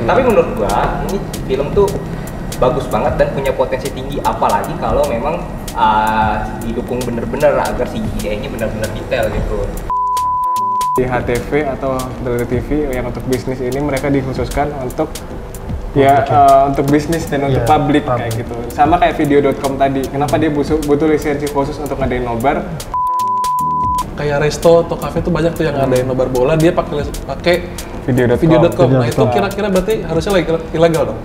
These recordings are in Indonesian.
Tapi menurut gua ini film tuh bagus banget dan punya potensi tinggi, apalagi kalau memang didukung bener-bener agar CGI-nya benar-benar detail gitu. Di HTV atau Dari TV yang untuk bisnis ini mereka dikhususkan untuk untuk bisnis dan untuk publik kayak gitu. Sama kayak video.com tadi. Kenapa dia butuh lisensi khusus untuk ngadain nobar? Kayak resto atau cafe tuh banyak tuh yang ngadain nobar bola, dia pakai video.com. Nah itu kira-kira berarti harusnya ilegal dong.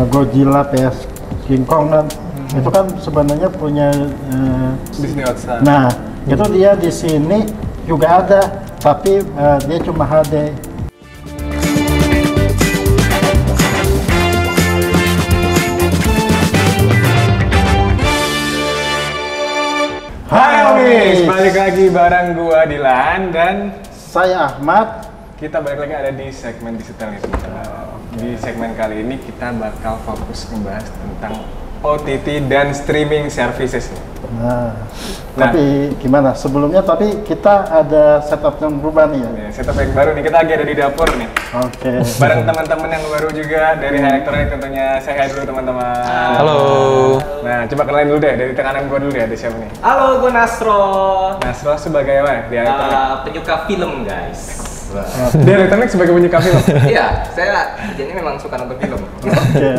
Godzilla vs King Kong kan, itu kan sebenarnya punya Disney Hotstar. Nah, itu dia di sini juga ada, tapi dia cuma HD. Hai Omis, balik lagi bareng gua Dilan dan Saya Ahmad. kita balik lagi ada di segmen Digital nih. Di segmen kali ini kita bakal fokus ngebahas tentang OTT dan streaming services. Nah, tapi gimana? Sebelumnya tapi kita ada setup yang berubah nih ya. Setup yang baru nih, kita lagi ada di dapur nih. Oke. Bareng teman-teman yang baru juga dari Electronic tentunya. Saya hai dulu teman-teman. Halo. Nah, coba kenalin dulu deh dari kanan gua dulu deh, ada siapa nih? Halo, gue Nasro. Nasro sebagai apa di Electronic? Penyuka film, guys. Di Electronic sebagai penyuka film. Iya, saya jadi memang suka nonton film.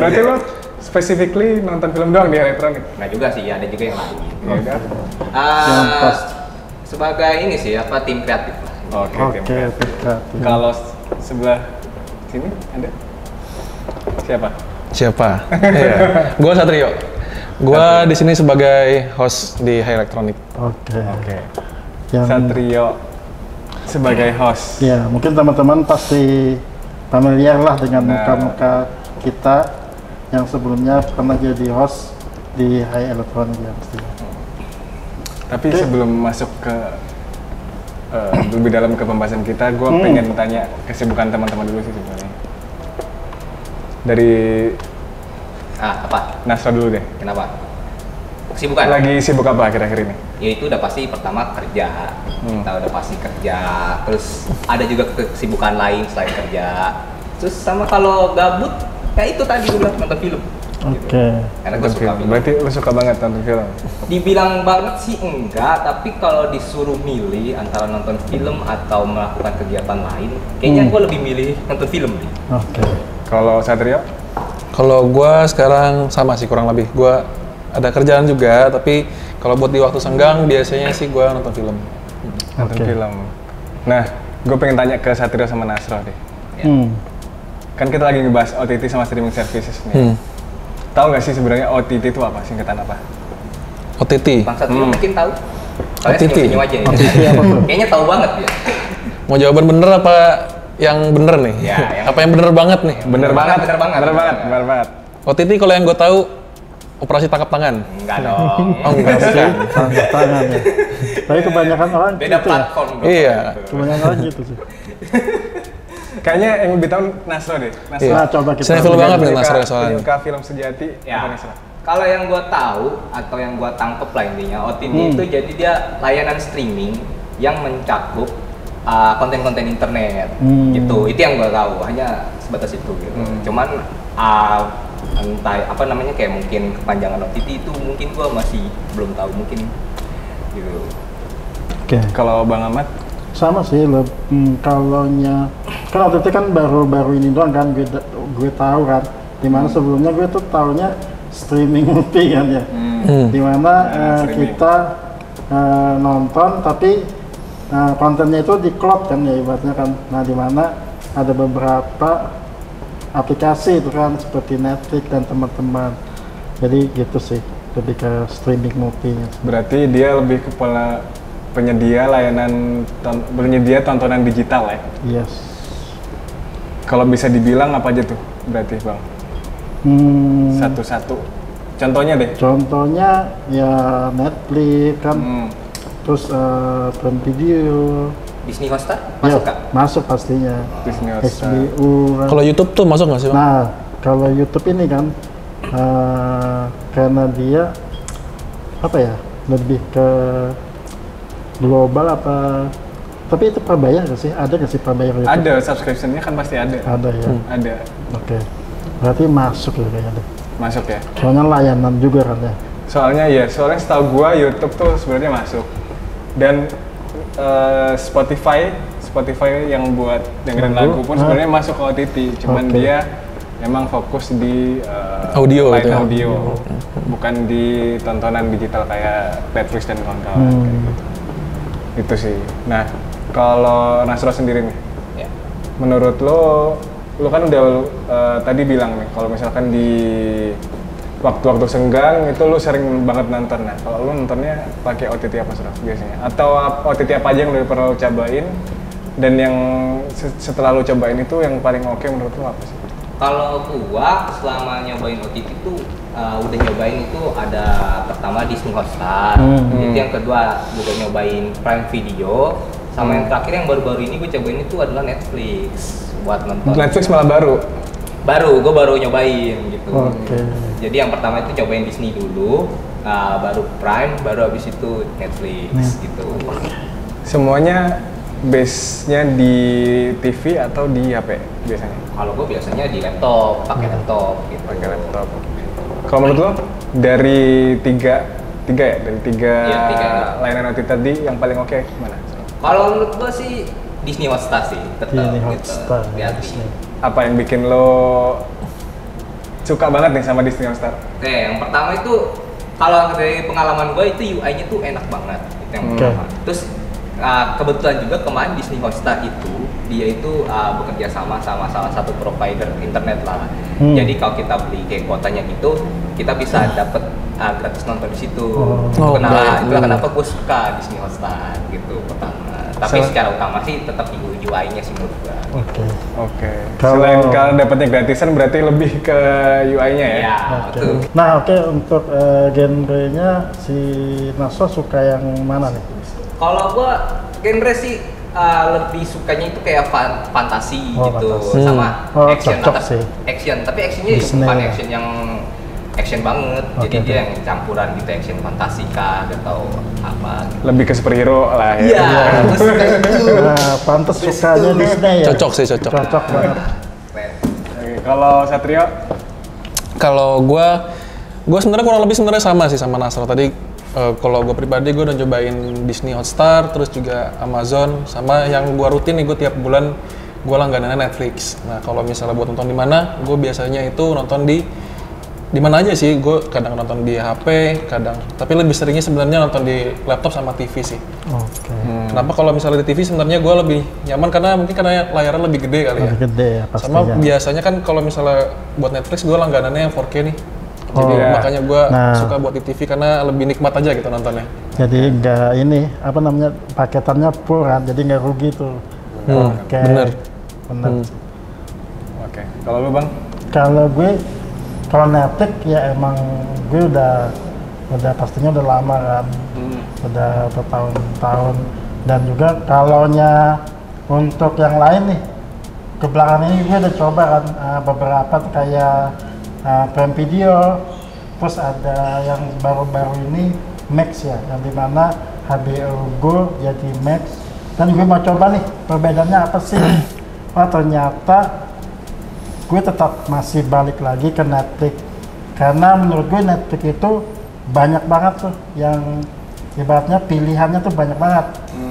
Berarti lo specifically nonton film doang di Electronic? Nah juga sih, ada juga yang lain. Ya udah. Sebagai ini sih, tim kreatif lah. Oke, Oke, tim kreatif. Kalau sebelah sini ada siapa? Iya. Gua Satrio. Gua di sini sebagai host di High Electronic. Oke. Yang Satrio sebagai host. ya mungkin teman-teman pasti familiar lah dengan muka-muka kita yang sebelumnya pernah jadi host di High Electronic ya pastinya. Tapi sebelum masuk ke lebih dalam ke pembahasan kita, gue pengen tanya kesibukan teman-teman dulu sih sebenarnya. Dari Apa? Nasra dulu deh. Kenapa? Kesibukan? Lagi sibuk apa akhir-akhir ini? Ya itu udah pasti pertama kerja. Kita udah pasti kerja. Terus ada juga kesibukan lain selain kerja. Terus sama kalau gabut, kayak itu tadi gue bilang nonton film. Oke. Karena gue suka film. Berarti lu suka banget nonton film? Dibilang banget sih enggak, tapi kalau disuruh milih antara nonton film atau melakukan kegiatan lain, kayaknya gue lebih milih nonton film nih. Oke. Kalau Satrio? Kalau gua sekarang sama sih kurang lebih. Gua ada kerjaan juga, tapi kalau buat di waktu senggang biasanya sih gua nonton film. Nonton film. Nah, gue pengen tanya ke Satrio sama Nasro deh. Kan kita lagi ngebahas OTT sama streaming services nih. Tahu nggak sih sebenarnya OTT itu apa? Singkatan apa? OTT. Bang Satrio mungkin tahu. Soalnya OTT. senyum-senyum aja nih. Kayaknya tahu banget ya. Mau jawaban bener apa yang bener nih? Ya, yang apa yang bener banget nih? Bener banget. OTT kalau yang gue tahu operasi tangkap tangan. Enggak dong. Oh enggak bukan. Tangkap tangan ya. Tapi kebanyakan orang Beda gitu ya. platform dong. Iya. Kebanyakan orang gitu sih. Kayaknya yang lebih tahu Nasro deh. Nasro. Nah, coba kita Saya full banget nih Nasro soalnya. Penyuka film sejati. Ya. Apa Nasro? Kalau yang gue tahu atau yang gue tangkep lah intinya, OTT itu jadi dia layanan streaming yang mencakup konten-konten internet gitu. Itu yang gue tahu, hanya sebatas itu gitu. Cuman entah apa namanya kayak mungkin kepanjangan OTT itu mungkin gue masih belum tahu mungkin gitu. Oke. Kalau Bang Ahmad? Sama sih, kalaunya kan waktu itu kan baru-baru ini doang kan gue tahu kan. Dimana sebelumnya gue tuh taunya streaming movie kan ya. Dimana kita nonton tapi kontennya itu di cloud kan ya ibaratnya kan. Nah dimana ada beberapa aplikasi itu kan seperti Netflix dan teman-teman. Jadi gitu sih, lebih ke streaming movie-nya. Berarti dia lebih kepala penyedia layanan, penyedia tontonan digital ya? Yes. Kalau bisa dibilang apa aja tuh berarti Bang? Satu-satu. Contohnya deh. Contohnya ya Netflix kan, terus Prime Video. Disney Hotstar Ya, masuk kak? masuk pastinya. Disney Hotstar. HBO. Kan. Kalau YouTube tuh masuk nggak sih, Bang? Nah, kalau YouTube ini kan karena dia apa ya, lebih ke global apa Tapi itu per bayar nggak sih? Ada nggak sih per bayar YouTube? Ada, subscription-nya kan pasti ada. Ada ya. Ada. Oke. Berarti masuk ya kayaknya deh. Masuk ya. Soalnya layanan juga kan ya. Soalnya setahu gua YouTube tuh sebenarnya masuk. Dan Spotify yang buat dengerin lagu pun sebenarnya masuk ke OTT. Cuman dia emang fokus di audio live gitu ya? audio. Bukan di tontonan digital kayak Netflix dan kawan-kawan kayak gitu. Itu sih. Nah, kalau Nasro sendiri nih, menurut lo kan udah tadi bilang nih, kalau misalkan di waktu-waktu senggang itu lo sering banget nonton. Nah, kalau lo nontonnya pakai OTT apa biasanya? Atau OTT apa aja yang udah pernah lo cobain? Dan yang setelah lo cobain itu yang paling oke menurut lo apa sih? Kalau gua selama nyobain OTT itu udah nyobain itu ada pertama Disney Hotstar, itu yang kedua juga nyobain Prime Video, sama yang terakhir yang baru-baru ini gue cobain itu adalah Netflix buat nonton. Netflix malah gue baru nyobain gitu. Oke. Jadi yang pertama itu cobain Disney dulu, baru Prime, baru habis itu Netflix gitu. Semuanya base-nya di TV atau di HP biasanya? Kalau gue biasanya di laptop, pakai laptop gitu. Pakai laptop. Kalau menurut lo dari tiga layanan OTT tadi yang paling oke mana? Kalau menurut gue sih Disney Hotstar sih, tetap Disney gitu. Hotstar. Disney. Apa yang bikin lo suka banget nih sama Disney Hotstar? Oke, yang pertama itu kalau dari pengalaman gue itu UI-nya tuh enak banget, itu yang pertama. Terus kebetulan juga kemarin Disney Hotstar itu dia itu bekerja sama salah satu provider internet lah. Jadi kalau kita beli kayak kuotanya gitu, kita bisa dapet gratis nonton di situ. Itulah kenapa gue suka Disney Hotstar gitu pertama. Tapi secara utama sih tetap di UI-nya sih menurut gue. Oke. Selain kalau dapetnya gratisan berarti lebih ke UI-nya ya? Iya, betul. Nah, untuk genrenya si Nasro suka yang mana nih? Kalau gua genre sih lebih sukanya itu kayak fantasi gitu, sama action action. Tapi actionnya bukan action yang action banget, jadi dia yang campuran gitu, action fantasi kah atau apa gitu. Lebih ke superhero lah ya. Iya, gua suka itu. Pantes sukanya Disney ya? Cocok banget. Kalau Satrio? Kalau gue sebenarnya kurang lebih sama sih sama Nasro tadi. Kalau gue pribadi gue udah cobain Disney Hotstar, terus juga Amazon, sama yang gue rutin nih, gue tiap bulan gue langganannya Netflix. Nah kalau misalnya buat nonton di mana, gue biasanya itu nonton di mana aja sih. Gue kadang nonton di HP, tapi lebih seringnya sebenarnya nonton di laptop sama TV sih. Kenapa kalau misalnya di TV sebenarnya gue lebih nyaman karena layarnya lebih gede kali ya. Lebih gede ya pasti. Sama biasanya kan kalau misalnya buat Netflix gue langganannya yang 4K nih. Jadi makanya gue suka buat di TV karena lebih nikmat aja gitu nontonnya. Jadi nggak paketannya full kan, jadi nggak rugi tuh. Bener. Oke. Kalau lu Bang? Kalau Netflix ya emang gue udah pastinya udah lama kan, udah bertahun-tahun. Dan juga kalaunya untuk yang lain nih, ke belakang ini gue udah coba kan beberapa kayak Prime Video, terus ada yang baru-baru ini Max ya, yang dimana HBO Go jadi Max. Dan gue mau coba nih perbedaannya apa sih? Ternyata gue tetap masih balik lagi ke Netflix, karena menurut gue Netflix itu banyak banget tuh yang ibaratnya pilihannya tuh banyak banget.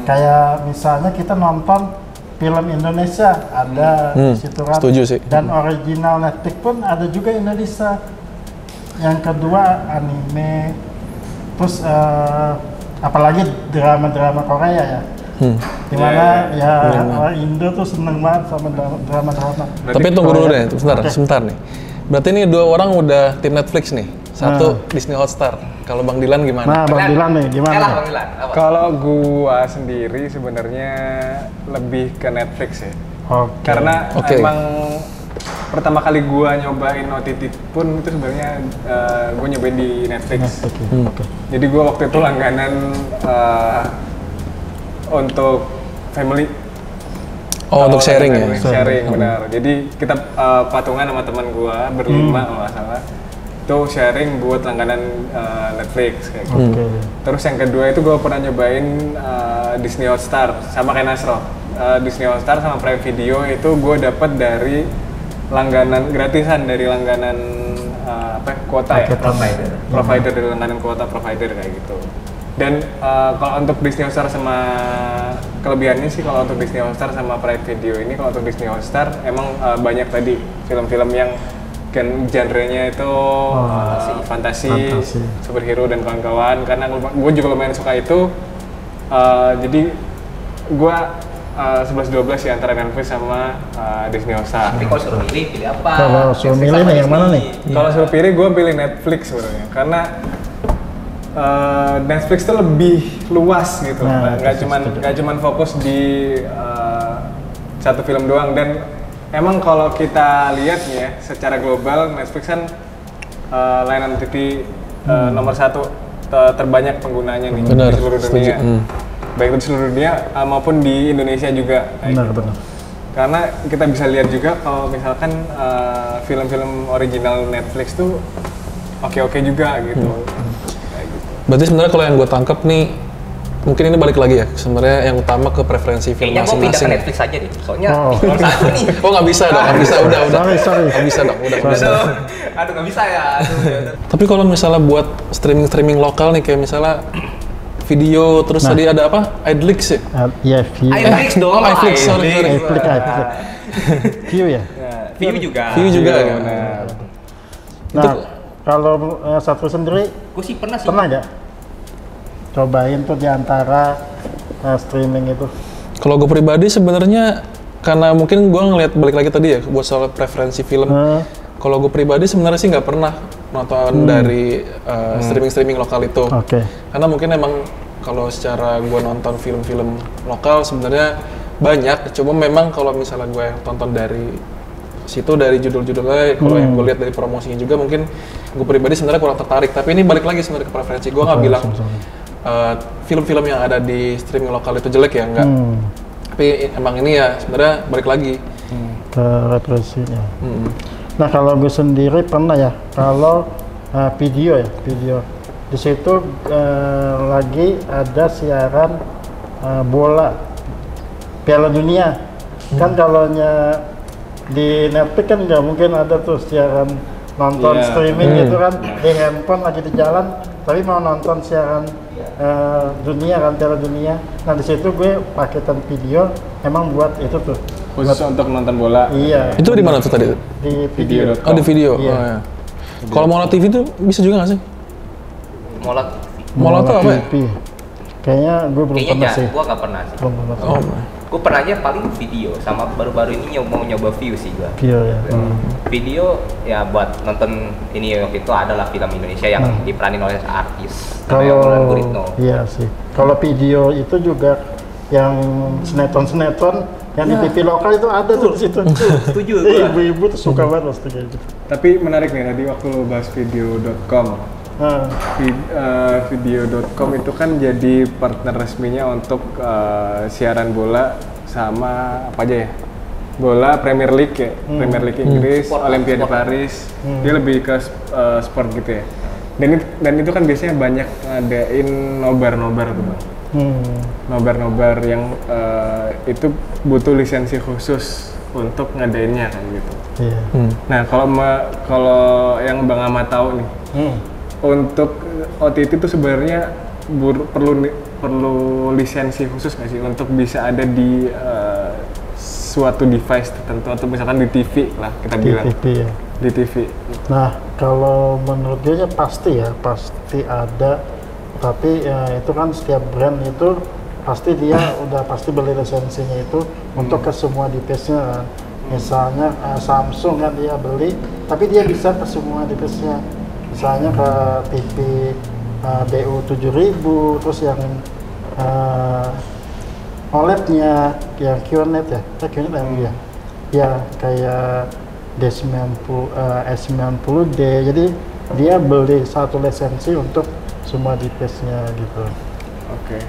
Kayak misalnya kita nonton film Indonesia ada di situ kan. Setuju sih. Dan original Netflix pun ada juga Indonesia. Yang kedua anime, terus apalagi drama-drama Korea ya. Dimana orang Indo tuh seneng banget sama drama-drama. Tapi tunggu dulu deh, sebentar nih. Berarti ini dua orang udah tim Netflix nih. Satu Disney Hotstar. Kalau Bang Dilan gimana? Nah, Bang Dilan nih gimana? Kalau gua sendiri sebenarnya lebih ke Netflix ya. Karena emang pertama kali gua nyobain OTT pun itu sebenarnya gua nyobain di Netflix. Jadi gua waktu itu langganan untuk family. Untuk sharing ya? Sharing, benar. Jadi kita patungan sama teman gua berlima kalau nggak salah. itu sharing buat langganan Netflix kayak gitu. Terus yang kedua itu gue pernah nyobain Disney Hotstar sama kayak Nasro. Disney Hotstar sama Prime Video itu gue dapat dari langganan gratisan dari langganan kuota ya, provider dari langganan kuota provider kayak gitu. Dan kalau untuk Disney Hotstar sama kelebihannya sih, kalau untuk Disney Hotstar sama Prime Video ini, kalau untuk Disney Hotstar emang banyak tadi film-film yang kan genrenya itu fantasi, superhero dan kawan-kawan. Karena gue juga lumayan suka itu, jadi gue 11-12 ya antara Netflix sama Disney Hotstar. Tapi kalau suruh pilih apa? Kalau suruh milih nih yang mana nih? Kalau suruh pilih gue pilih Netflix sebenarnya, karena Netflix tuh lebih luas gitu, nggak cuman fokus di satu film doang. Dan emang kalau kita lihat ya secara global, Netflix kan layanan TV nomor 1 terbanyak penggunanya nih di seluruh dunia. Baik di seluruh dunia maupun di Indonesia juga. Benar. Karena kita bisa lihat juga kalau misalkan film-film original Netflix tuh oke juga gitu. Berarti sebenarnya kalau yang gue tangkap nih, mungkin ini balik lagi ya, sebenarnya yang utama ke preferensi film kayaknya masing-masing. mau pindah ke Netflix aja deh, soalnya nomor 1 nih. Oh nggak bisa dong, nggak bisa, udah. Sorry. Nggak bisa dong, udah. Aduh nggak bisa ya. Tapi kalau misalnya buat streaming lokal nih, kayak misalnya video, terus tadi ada apa? Idlix ya? Iya, View. iFlix dong. iFlix, sorry. View ya? View juga. View juga ya. Nah, kalau satu sendiri, Gue sih pernah sih. pernah nggak cobain tuh diantara streaming itu? Kalau gue pribadi sebenarnya karena mungkin gue ngeliat balik lagi tadi ya buat soal preferensi film. Kalau gue pribadi sebenarnya sih nggak pernah nonton dari streaming lokal itu. Karena mungkin emang kalau secara gue nonton film-film lokal sebenarnya banyak. Cuma memang kalau misalnya gue tonton dari situ dari judul-judulnya, kalau yang gue lihat dari promosinya juga mungkin gue pribadi sebenarnya kurang tertarik. Tapi ini balik lagi sebenarnya ke preferensi. Gue nggak bilang film-film yang ada di streaming lokal itu jelek ya, enggak. Tapi emang ini ya sebenarnya balik lagi ke referensinya. Nah kalau gue sendiri pernah ya, kalau video di situ lagi ada siaran bola Piala Dunia. Kan kalau di Netflix kan nggak mungkin ada tuh siaran nonton streaming gitu kan, di handphone lagi di jalan, tapi mau nonton siaran dunia kan, Piala Dunia. Nah di situ gue paketan video emang buat itu tuh. Khusus untuk nonton bola. Iya. Itu di mana tuh tadi? Di video. Oh di video. Iya. Oh, ya. Kalau Mola TV itu bisa juga nggak sih? Mola tuh apa ya? TV. Kayaknya gue belum pernah sih. Gue nggak pernah sih. Belum pernah sih. Oh. Gue pernah aja paling video, sama baru-baru ini mau nyoba View sih gue. Video ya. Video ya buat nonton ini waktu itu adalah film Indonesia yang diperanin oleh artis. Kalau iya sih. Kalau video itu juga yang sinetron yang di TV lokal itu ada tuh di situ. Setuju. Ibu-ibu tuh suka banget pasti kayak gitu. Tapi menarik nih tadi waktu lo bahas video.com. Video.com itu kan jadi partner resminya untuk siaran bola sama apa aja ya? Bola Premier League ya, Premier League Inggris, Olimpiade Paris. Dia lebih ke sport gitu ya. Dan itu kan biasanya banyak ngadain nobar tuh Bang. Nobar yang itu butuh lisensi khusus untuk ngadainnya kan gitu. Nah kalau yang Bang Ahmad tahu nih, untuk OTT itu sebenarnya perlu lisensi khusus nggak sih untuk bisa ada di suatu device tertentu, atau misalkan di TV lah kita bilang. TV ya. Di TV. Nah kalau menurut gue pasti ada. Tapi itu kan setiap brand itu pasti dia udah pasti beli lisensinya itu untuk ke semua device-nya kan. Misalnya Samsung kan dia beli, tapi dia bisa ke semua device-nya. Misalnya ke TV DU 7000, terus yang OLED-nya yang QNET ya, QNET yang ya kayak S90D. Jadi dia beli satu lisensi untuk semua device-nya gitu. Oke.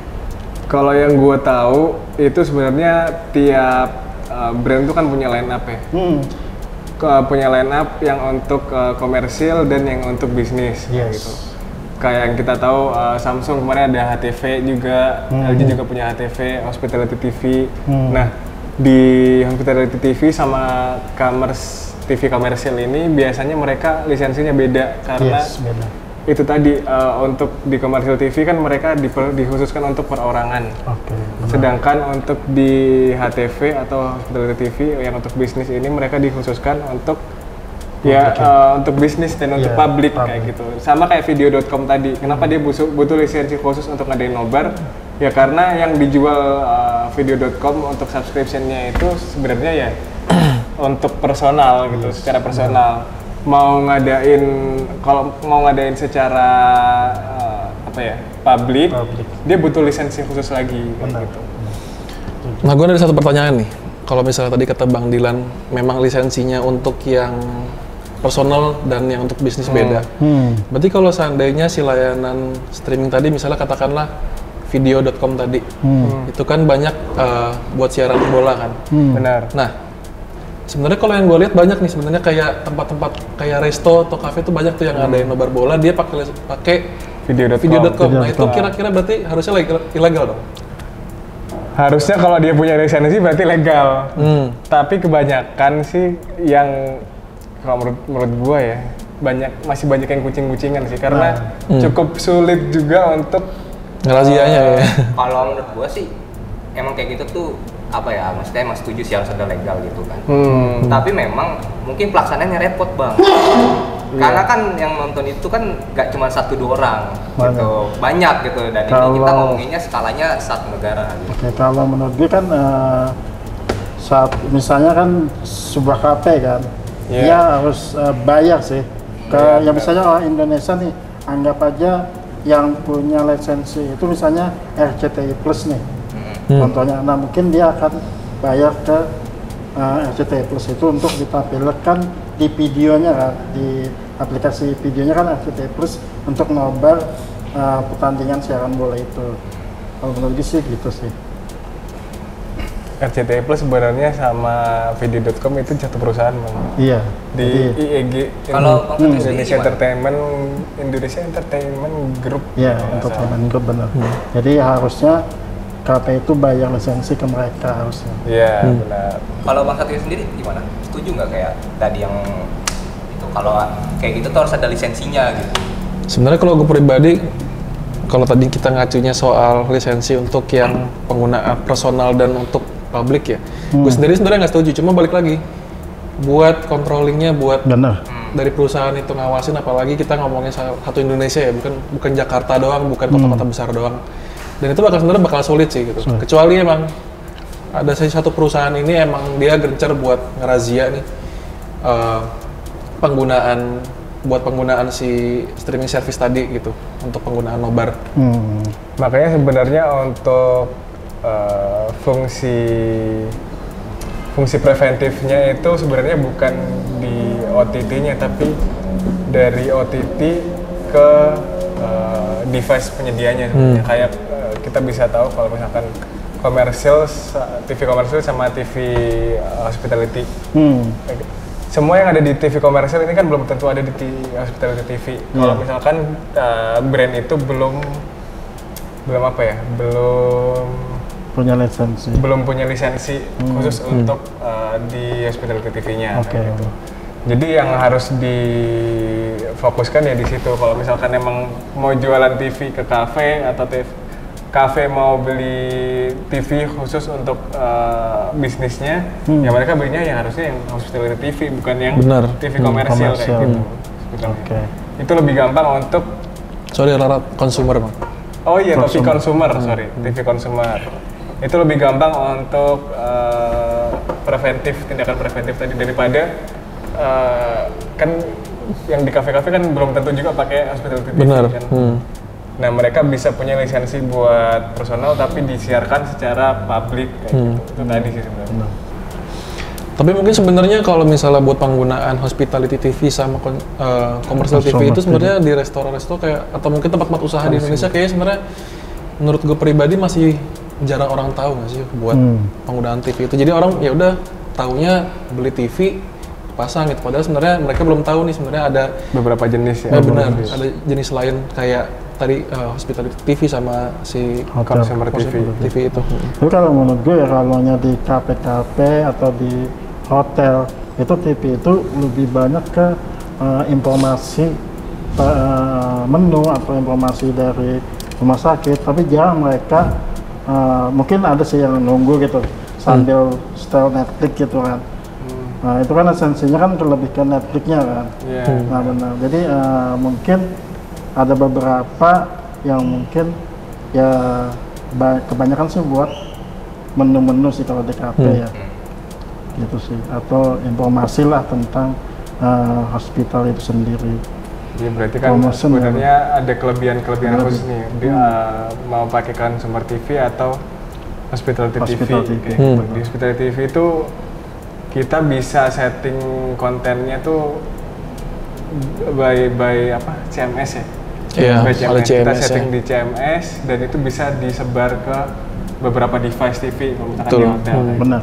Kalau yang gue tahu itu sebenarnya tiap brand itu kan punya line up ya. punya line up yang untuk komersil dan yang untuk bisnis gitu. Kayak yang kita tahu Samsung kemarin ada HTV juga, LG juga punya HTV, Hospitality TV. Nah, di Hospitality TV sama TV komersil ini biasanya mereka lisensinya beda karena beda. Itu tadi untuk di komersil TV kan mereka dikhususkan untuk perorangan. Sedangkan untuk di HTV atau Hospitality TV yang untuk bisnis ini mereka dikhususkan untuk untuk bisnis dan untuk publik kayak gitu. Sama kayak video.com tadi. Kenapa dia butuh lisensi khusus untuk ngadain nobar? Ya karena yang dijual video.com untuk subscription-nya itu sebenarnya ya untuk personal gitu, secara personal. Kalau mau ngadain secara publik, dia butuh lisensi khusus lagi gitu. Nah, gue ada satu pertanyaan nih. Kalau misalnya tadi kata Bang Dilan, memang lisensinya untuk yang personal dan yang untuk bisnis beda. Berarti kalau seandainya si layanan streaming tadi, misalnya katakanlah video.com tadi, itu kan banyak buat siaran bola kan? Benar. Nah, sebenarnya kalau yang gue lihat banyak nih sebenarnya kayak tempat-tempat kayak resto atau kafe itu banyak tuh yang ada yang nobar bola dia pakai video.com. Nah itu kira-kira berarti harusnya ilegal dong? Harusnya kalau dia punya lisensi berarti legal. Tapi kebanyakan sih yang kalau menurut gue ya masih banyak yang kucing-kucingan sih karena cukup sulit juga untuk ngerazianya ya. Kalau menurut gue sih emang kayak gitu tuh maksudnya emang setuju sih harus ada legal gitu kan. Tapi memang mungkin pelaksanaannya repot Bang. Karena kan yang nonton itu kan gak cuma 1-2 orang gitu, banyak gitu, dan ini kita ngomonginnya skalanya satu negara gitu. Kalau menurut gue kan saat misalnya kan sebuah kafe kan, dia harus bayar sih. Yang misalnya orang Indonesia nih, anggap aja yang punya lisensi itu misalnya RCTI Plus nih. Contohnya, nah mungkin dia akan bayar ke RCTI Plus itu untuk ditampilkan di videonya kan, di aplikasi videonya kan RCTI Plus untuk nobar pertandingan siaran bola itu. Kalau menurut gue sih gitu sih. RCTI Plus sebenarnya sama video.com itu satu perusahaan Bang. Iya. Di IEG, Kalau Indonesia Entertainment Group. Iya, Entertainment Group benar. Jadi harusnya KP itu bayar lisensi ke mereka harusnya. Iya, benar. Kalau Bang Satrio sendiri gimana? Setuju nggak kayak tadi yang itu? Kalau kayak gitu tuh harus ada lisensinya gitu. Sebenarnya kalau gue pribadi, kalau tadi kita ngacunya soal lisensi untuk yang penggunaan personal dan untuk publik ya, gue sendiri sebenarnya nggak setuju. Cuma balik lagi, buat controllingnya, buat dari perusahaan itu ngawasin, apalagi kita ngomongin satu Indonesia ya, bukan Jakarta doang, bukan kota-kota besar doang. Dan itu sebenarnya bakal sulit sih gitu. Kecuali emang ada satu perusahaan ini emang dia gencar buat ngerazia nih penggunaan si streaming service tadi gitu untuk penggunaan nobar. Makanya sebenarnya untuk fungsi preventifnya itu sebenarnya bukan di OTT-nya tapi dari OTT ke device penyedianya sebenarnya. Kayak kita bisa tahu kalau misalkan TV komersil sama TV hospitality. Semua yang ada di TV komersil ini kan belum tentu ada di hospitality TV. Kalau misalkan brand itu belum punya lisensi khusus untuk di hospitality TV-nya. Gitu. Jadi yang harus difokuskan ya di situ. Kalau misalkan emang mau jualan TV ke kafe atau kafe mau beli TV khusus untuk bisnisnya, ya mereka belinya yang harusnya yang hospitality TV, bukan yang TV komersial kayak gitu. Itu lebih gampang untuk consumer Bang. Oh iya, TV consumer, TV consumer. Itu lebih gampang untuk tindakan preventif tadi daripada kan yang di kafe-kafe kan belum tentu juga pakai hospitality TV kan. Nah, mereka bisa punya lisensi buat personal tapi disiarkan secara publik kayak gitu. Itu tadi sih sebenarnya. Tapi mungkin sebenarnya kalau misalnya buat penggunaan hospitality TV sama commercial TV itu sebenarnya di resto-resto kayak atau mungkin tempat-tempat usaha di Indonesia kayaknya sebenarnya menurut gue pribadi masih jarang orang tahu nggak sih buat penggunaan TV itu. Jadi orang ya udah taunya beli TV dipasang gitu. Padahal sebenarnya mereka belum tahu nih sebenarnya ada beberapa jenis ya. benar, ada jenis lain kayak tadi hospitality TV sama si consumer TV itu. Tapi kalau menurut gue ya kalau di kafe-kafe atau di hotel itu TV itu lebih banyak ke informasi menu atau informasi dari rumah sakit, tapi jarang mereka mungkin ada sih yang nunggu gitu sambil setel Netflix gitu kan. Nah itu kan esensinya kan lebih ke Netflixnya kan. Nah benar, jadi mungkin ada beberapa yang mungkin ya kebanyakan sih buat menu-menu sih kalau di kafe ya gitu sih, atau informasi lah tentang hospital itu sendiri. Ya berarti kan sebenarnya ada kelebihan-kelebihan khusus nih mau pakai consumer TV atau hospitality TV. Di hospitality TV itu kita bisa setting kontennya tuh by apa CMS ya. Iya, CMS. Kita setting di CMS dan itu bisa disebar ke beberapa device TV kalau misalkan di hotel. Benar.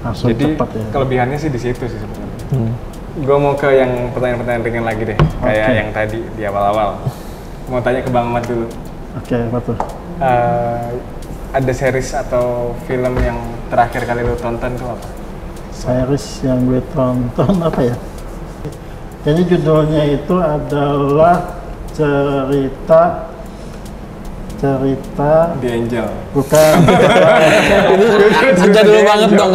Langsung jadi cepat ya. Kelebihannya sih di situ sih sebenarnya. Gue mau ke yang pertanyaan-pertanyaan ringan lagi deh, kayak yang tadi di awal-awal. Mau tanya ke Bang Ahmad dulu. Oke, apa tuh? Ada series atau film yang terakhir kali lu tonton tuh apa? Series yang gue tonton apa ya? Jadi judulnya itu adalah cerita The Angel. Bukan. Kerja dulu banget dong.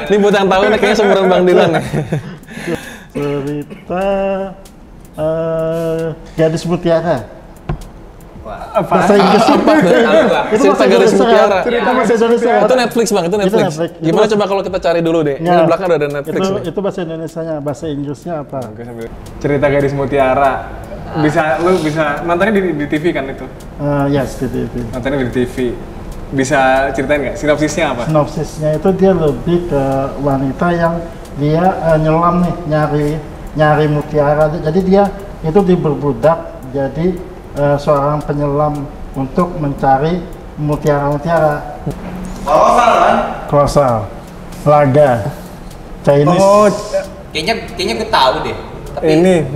Ini buat yang tahu kayaknya seumuran Bang Dilan nih. Cerita Gadis Mutiara. Bahasa Inggris apa? Itu bahasa Gadis Mutiara. Cerita bahasa Indonesia. Itu Netflix Bang, itu Netflix. Gimana coba kalau kita cari dulu deh? Ini di belakang udah ada Netflix. Itu bahasa Indonesianya, bahasa Inggrisnya apa? Cerita Gadis Mutiara. Lu bisa nontonnya di TV kan itu? Yes, di TV. Nontonnya di TV. Bisa ceritain nggak? Sinopsisnya apa? Sinopsisnya itu dia lebih ke wanita yang dia nyelam nih, nyari mutiara. Jadi dia itu diberbudak jadi seorang penyelam untuk mencari mutiara-mutiara. Kolosal, laga, Chinese. Oh, kayaknya gue tahu deh. Tapi ini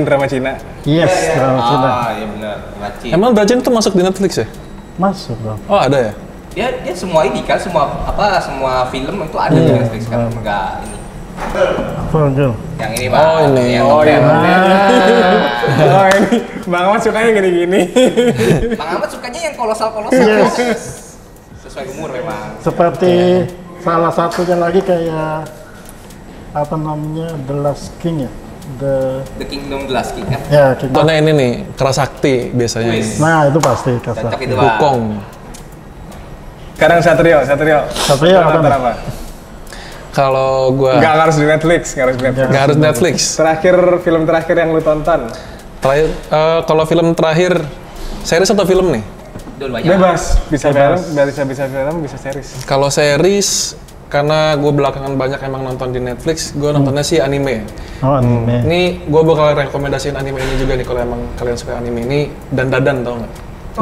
drama Cina. Yes, drama Cina. Iya benar, Dracin. Emang Dracin itu masuk di Netflix ya? Masuk dong. Oh ada ya? Dia semua ini kan, semua film itu ada di Netflix kan, enggak ini. Apa Angel? Yang ini Bang. Oh ini. Yang Oh ini. Oh ini, Bang Ahmad sukanya gini-gini. Bang Ahmad sukanya yang kolosal-kolosal. Yes. Sesuai umur memang. Seperti salah satunya lagi kayak apa namanya, The Last King ya? The Kingdom Glass King kan? Ya, kita. Karena ini nih, Kerasakti biasanya. Wis. Nah, itu pasti kasar. Cocok itu Bang. Wukong. Sekarang Satrio apa nonton nih? apa? Kalau gua Nggak harus di Netflix, nggak harus Netflix. Film terakhir yang lu tonton? Terakhir, kalau film terakhir, series atau film nih? Dua-duanya. Bebas, bisa film, bisa series. Kalau series, karena gue belakangan banyak emang nonton di Netflix, gue nontonnya sih anime. Oh, anime. Ini gue bakal rekomendasiin anime ini juga nih kalau emang kalian suka anime ini. Dan Dadan tau nggak?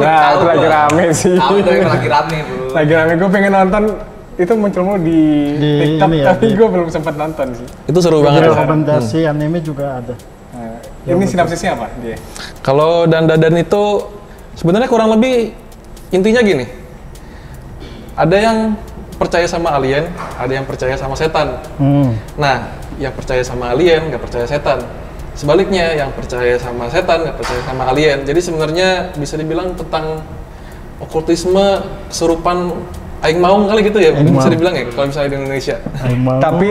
Nah, itu lagi rame sih. Tahu itu lagi rame bro. Lagi rame, gue pengen nonton. Itu muncul mulu di TikTok, ini ya, tapi gue belum sempat nonton sih. Itu seru banget. Rekomendasi anime juga ada. Nah, ini sinopsisnya apa dia? Kalau Dan Dadan itu sebenarnya kurang lebih intinya gini. Ada yang percaya sama alien, ada yang percaya sama setan. Nah, yang percaya sama alien nggak percaya setan. Sebaliknya, yang percaya sama setan nggak percaya sama alien. Jadi sebenarnya bisa dibilang tentang okultisme kesurupan Aing Maung kali gitu ya, mungkin bisa dibilang ya kalau misalnya di Indonesia. Tapi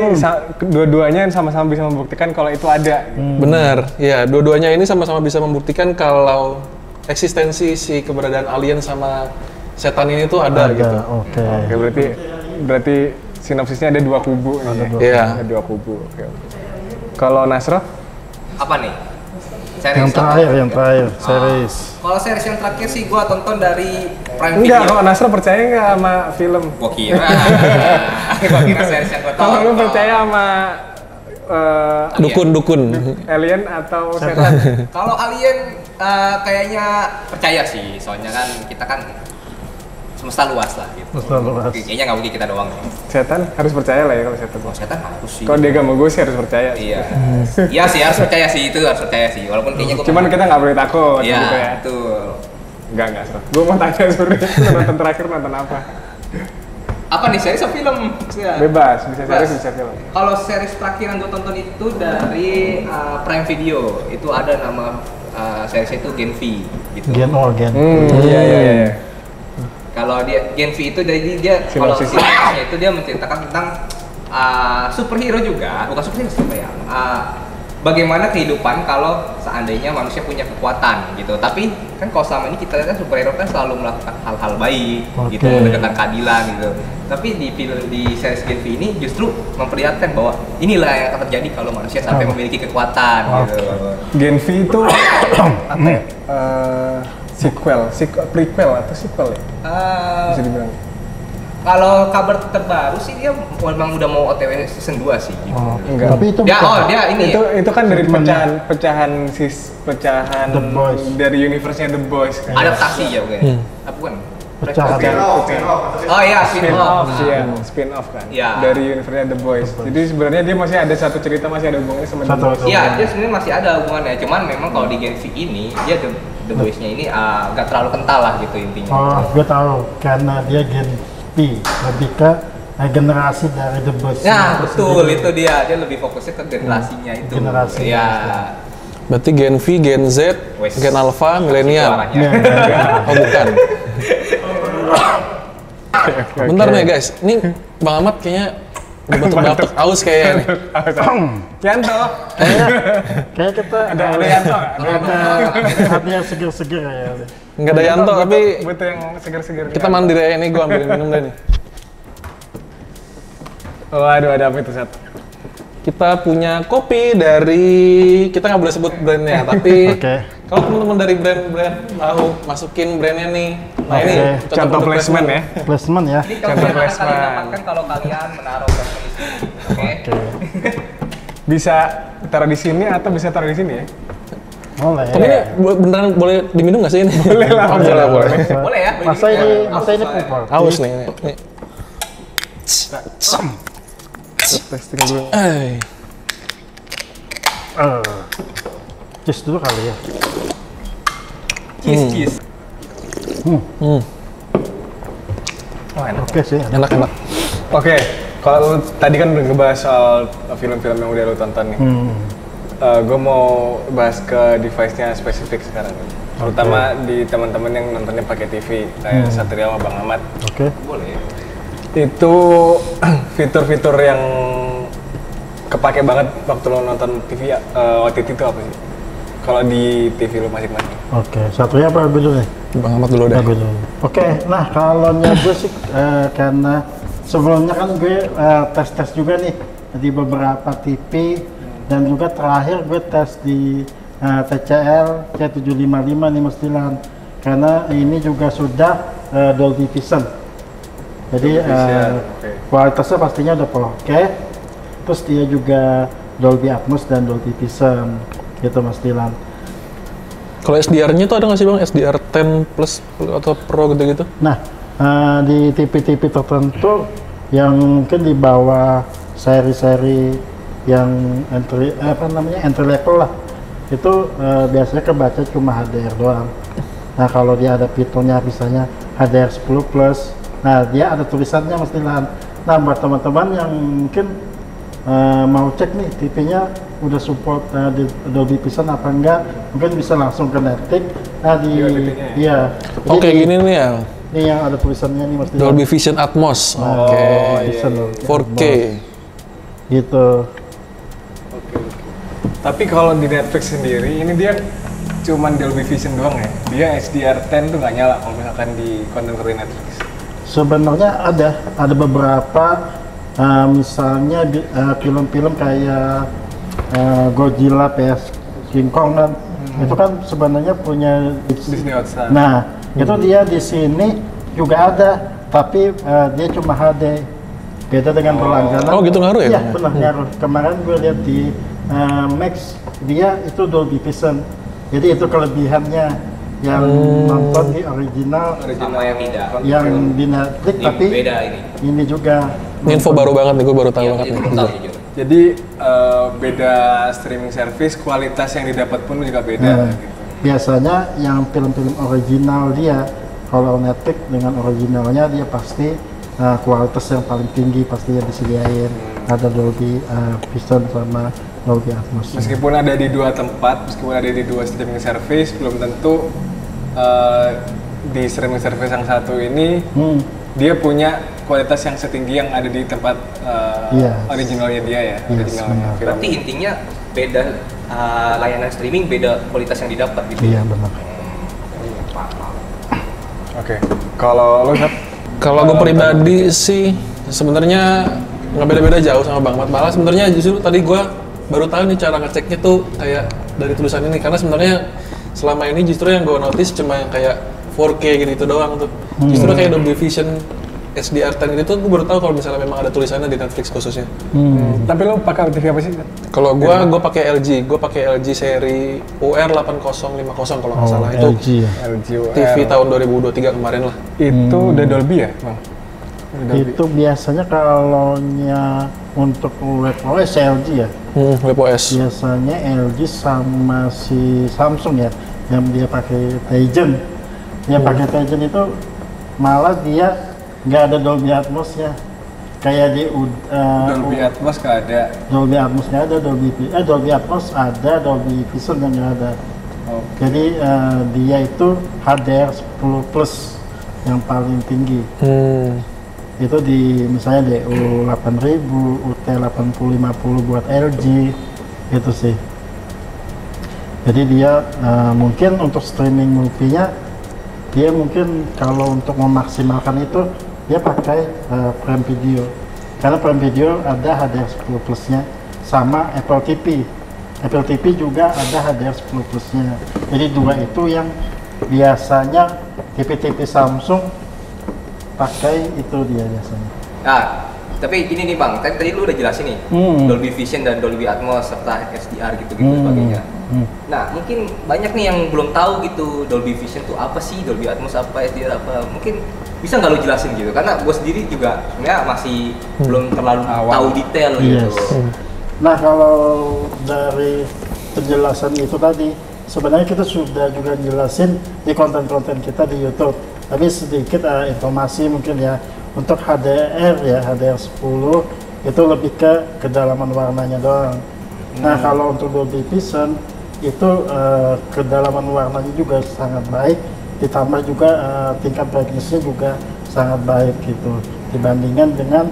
dua-duanya sama-sama bisa membuktikan kalau itu ada. Benar, ya dua-duanya ini sama-sama bisa membuktikan kalau eksistensi si keberadaan alien sama setan ini tuh ada gitu. Oke. Berarti sinopsisnya ada dua kubu nih. Iya. Ada dua kubu. Oke. Kalau Nasro? Apa nih? Series Yang terakhir, series. Kalau series yang terakhir sih gua tonton dari Prime Enggak, Video. kalau Nasro percaya nggak sama film? Gua kira series yang gua tonton. Kalau lu percaya sama Dukun-dukun. alien atau setan? Kalau alien kayaknya percaya sih, soalnya kan kita kan semesta luas lah gitu. Semesta luas. Kayaknya nggak mungkin kita doang ya. Setan harus percaya lah ya kalau setan. Kalau setan harus sih. Kalau dia gak mau gue sih harus percaya. Iya. Iya sih harus percaya sih, itu harus percaya sih. Walaupun kayaknya gue Cuman kita nggak boleh takut Iya, gitu ya. betul. Enggak seru. Gue mau tanya sebenarnya nonton terakhir nonton apa? Apa nih, series atau film? Bebas, bisa series bisa film. Kalau series terakhir yang gue tonton itu dari Prime Video, itu ada nama series itu Gen V gitu. Gen. Iya. Kalau dia Gen V itu jadi dia kalau Sinopsis. sinopsisnya itu dia menceritakan tentang superhero juga, bukan superhero siapa ya? Bagaimana kehidupan kalau seandainya manusia punya kekuatan gitu. Tapi kan kalau selama ini kita lihat kan superhero kan selalu melakukan hal-hal baik gitu, menegakkan keadilan gitu. Tapi di series Gen V ini justru memperlihatkan bahwa inilah yang akan terjadi kalau manusia sampai memiliki kekuatan gitu. Gen V itu apa ya? Prequel atau sequel ya? Bisa dibilang. Kalau kabar terbaru sih dia memang udah mau OTW season 2 sih gitu. Enggak. Tapi itu Ya, bukan. dia ini Itu kan dari Segmennya. pecahan The Boys. dari universe-nya The Boys kan. adaptasi ya bukan? Apa bukan? Pecahan. Oh iya, spin-off. Iya, spin-off kan. Iya. Dari universe-nya The Boys. Jadi sebenarnya dia masih ada satu cerita masih ada hubungannya sama The Satu. Boys. Iya, dia sebenarnya masih ada hubungannya. Cuman memang kalau di Gen V ini dia The Boys-nya ini gak terlalu kental lah gitu intinya. Oh, gue tahu karena dia Gen P, lebih ke generasi dari The Boys. Ya betul, itu dia lebih fokusnya ke generasinya itu. Generasi. Iya. Berarti Gen V, Gen Z, Wes. Gen Alpha, milenial. Itu arahnya. Oh bukan. Bentar nih guys, ini Bang Ahmad kayaknya udah batuk-batuk, aus kayaknya nih. Yanto. Kayak kita Ada Yanto nggak? ada yang seger-seger ya. Nggak ada Yanto, tapi butuh yang segar-segar. kita mandiri aja nih, gue ambilin minum deh nih. Waduh, ada apa itu satu? Kita punya kopi dari, kita nggak boleh sebut brandnya, tapi Oke. kalau teman-teman dari brand-brand mau masukin brandnya nih, nah ini Oke. Contoh produk placement ya. Placement ya. Ini kalau yang akan kalian dapatkan kalau kalian menaruh placement di sini. Oke. Bisa taruh di sini atau bisa taruh di sini ya? Boleh. Tapi ini beneran boleh diminum nggak sih ini? Boleh lah, boleh. Boleh ya? Masa ini pupuk. Aus nih. Nih. Testing dulu. Cheese dulu kali ya. Cheese. Oh, enak. Oke sih. Enak-enak. Oke, kalau tadi kan udah ngebahas soal film-film yang udah lo tonton nih. Gue mau bahas ke device-nya spesifik sekarang. Terutama di teman-teman yang nontonnya pakai TV, kayak Satria sama Bang Ahmad. Oke. Boleh. Itu fitur-fitur yang kepake banget waktu lo nonton TV OTT itu apa sih? Kalau di TV lo masing-masing. Oke, satunya apa gue dulu nih? Bang Ahmad dulu deh. Gue dulu. Oke, nah kalau gue sih karena sebelumnya kan gue tes-tes juga nih di beberapa TV dan juga terakhir gue tes di TCL C75559 karena ini juga sudah Dolby Vision. Jadi kualitasnya pastinya udah Full HD. Terus dia juga Dolby Atmos dan Dolby Vision gitu Mas Dilan. Kalau SDR-nya tuh ada nggak sih Bang? SDR 10 plus atau Pro gitu-gitu? Nah, di TV-TV tertentu yang mungkin di bawah seri-seri yang entry level lah, itu biasanya kebaca cuma HDR doang. Nah, kalau dia ada fiturnya misalnya HDR 10 plus, nah dia ada tulisannya Mas Dilan. Nah, buat teman-teman yang mungkin mau cek nih TV-nya udah support di Dolby Vision apa enggak, mungkin bisa langsung ke Netflix. Nah iya. Oh kayak gini nih ya, Ini yang ada tulisannya nih Mas Dilan. Dolby Vision Atmos. Oke. Vision 4K. Gitu. Tapi kalau di Netflix sendiri, ini dia cuman Dolby Vision doang ya? Dia HDR10 tuh nggak nyala kalau misalkan di konten-konten Netflix. Sebenarnya ada beberapa misalnya film-film kayak Godzilla vs King Kong kan, itu kan sebenarnya punya Disney Hotstar. Nah, itu dia di sini juga ada, tapi dia cuma HD. Beda dengan berlangganan. Oh, gitu ngaruh ya, Iya, Bang? benar ngaruh. Kemarin gue lihat di Max, dia itu Dolby Vision. Jadi itu kelebihannya. yang nonton di original sama yang tidak. yang di Netflix, Ini tapi beda ini. juga Ini info baru banget nih, gue baru tahu Iya, banget itu nih. total jujur. Jadi beda streaming service, kualitas yang didapat pun juga beda. Nah, Gitu. biasanya yang film-film original dia, kalau Netflix dengan originalnya dia pasti kualitas yang paling tinggi pasti yang disediain. Ada Dolby Vision sama Dolby Atmos. Meskipun ada di dua tempat, meskipun ada di dua streaming service, belum tentu di streaming service yang satu ini dia punya kualitas yang setinggi yang ada di tempat originalnya dia ya. Originalnya film. Berarti intinya beda layanan streaming, beda kualitas yang didapat gitu. Iya benar. Oke. Kalau lo Kalau gue pribadi sih sebenarnya nggak beda-beda jauh sama Bang Mat. Malah sebenarnya justru tadi gue baru tahu nih cara ngeceknya tuh kayak dari tulisan ini, karena sebenarnya selama ini justru yang gue notice cuma yang kayak 4K gitu doang tuh. Justru kayak Dolby Vision SDR10 gitu gue baru tahu kalau misalnya memang ada tulisannya di Netflix khususnya. Tapi lo pakai TV apa sih? Kalau gue pakai LG seri UR8050 kalau nggak salah itu LG ya. LG UR. TV tahun 2023 kemarin lah. Itu udah Dolby ya, Bang? Itu biasanya kalaunya untuk WebOS LG ya. WebOS. Biasanya LG sama si Samsung ya, yang dia pakai Tizen. Dia pakai Tizen itu malah dia nggak ada Dolby Atmos ya. Kayak di Dolby Atmos nggak ada. Dolby Atmos nggak ada, Dolby Atmos ada, Dolby Vision yang nggak ada. Jadi dia itu HDR 10 plus yang paling tinggi. Itu di misalnya DU 8000, UT 8050 buat LG itu sih. Jadi dia mungkin untuk streaming movie-nya dia mungkin kalau untuk memaksimalkan itu dia pakai Prime Video. Karena Prime Video ada HDR 10 plusnya sama Apple TV. Apple TV juga ada HDR 10 plusnya. Jadi dua itu yang biasanya TV-TV Samsung pakai itu dia biasanya. Nah, tapi ini nih Bang, tadi lu udah jelasin nih Dolby Vision dan Dolby Atmos serta SDR gitu-gitu sebagainya. Nah, mungkin banyak nih yang belum tahu gitu Dolby Vision tuh apa sih, Dolby Atmos apa, SDR apa. Mungkin bisa nggak lu jelasin gitu? Karena gue sendiri juga sebenarnya masih belum terlalu tahu detail gitu. Nah, kalau dari penjelasan itu tadi, sebenarnya kita sudah juga jelasin di konten-konten kita di YouTube. Tapi sedikit informasi mungkin ya, untuk HDR ya, HDR 10 itu lebih ke kedalaman warnanya doang. Nah, kalau untuk Dolby Vision itu kedalaman warnanya juga sangat baik, ditambah juga tingkat brightness-nya juga sangat baik gitu, dibandingkan dengan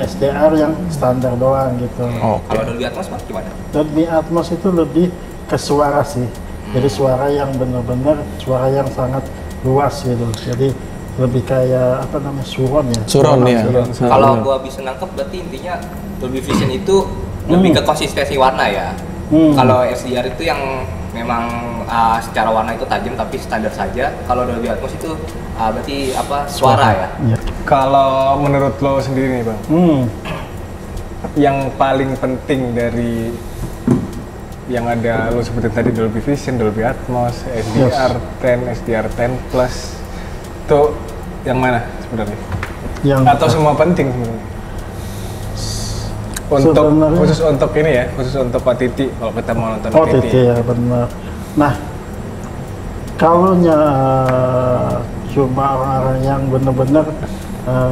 SDR yang standar doang gitu. Kalau Dolby Atmos gimana? Dolby Atmos itu lebih ke suara sih, jadi suara yang benar-benar suara yang sangat luas gitu, jadi lebih kayak apa namanya, surround ya. Surround ya. Kalau gua bisa nangkep berarti intinya Dolby Vision itu lebih ke konsistensi warna ya. Kalau SDR itu yang memang secara warna itu tajam tapi standar saja. Kalau Dolby Atmos itu berarti apa, suara ya. Kalau menurut lo sendiri nih Bang, yang paling penting dari yang ada lo sebutin tadi, Dolby Vision, Dolby Atmos, SDR10, SDR10 Plus, itu yang mana sebenarnya? Atau semua penting sebenarnya? Untuk khusus untuk ini ya, khusus untuk OTT, kalau kita mau nonton OTT. OTT ya, benar. Nah, kalau cuma orang-orang yang benar-benar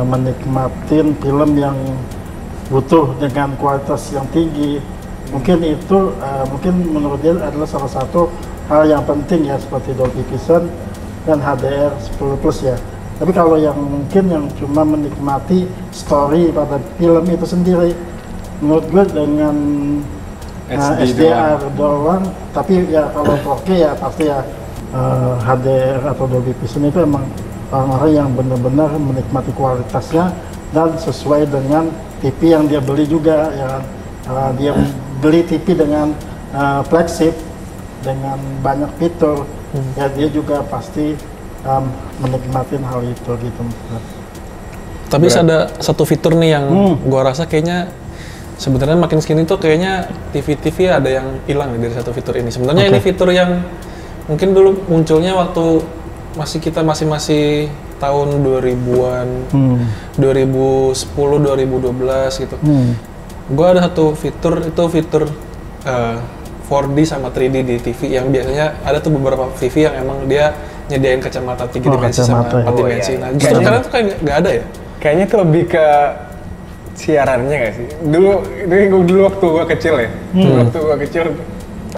menikmatin film yang butuh dengan kualitas yang tinggi, mungkin itu mungkin menurut dia adalah salah satu hal yang penting ya, seperti Dolby Vision dan HDR 10 plus ya. Tapi kalau yang mungkin yang cuma menikmati story pada film itu sendiri, menurut gue dengan SDR doang, tapi ya kalau 4K ya pasti ya HDR atau Dolby Vision itu emang orang-orang yang benar-benar menikmati kualitasnya dan sesuai dengan TV yang dia beli juga ya. Dia beli TV dengan flagship dengan banyak fitur, ya dia juga pasti menikmatin hal itu gitu. Tapi ada satu fitur nih yang gua rasa kayaknya sebenarnya makin sini tuh kayaknya TV ada yang hilang dari satu fitur ini. Sebenarnya ini fitur yang mungkin dulu munculnya waktu kita masih tahun 2000-an, 2010, 2012 gitu. Gue ada satu fitur 4D sama 3D di TV yang biasanya ada tuh beberapa TV yang emang dia nyediain kacamata 3 dimensi sama 4 dimensi. Nah, justru sekarang tuh kayak nggak ada ya? Kayaknya tuh lebih ke siarannya nggak sih? Dulu waktu gue kecil ya, waktu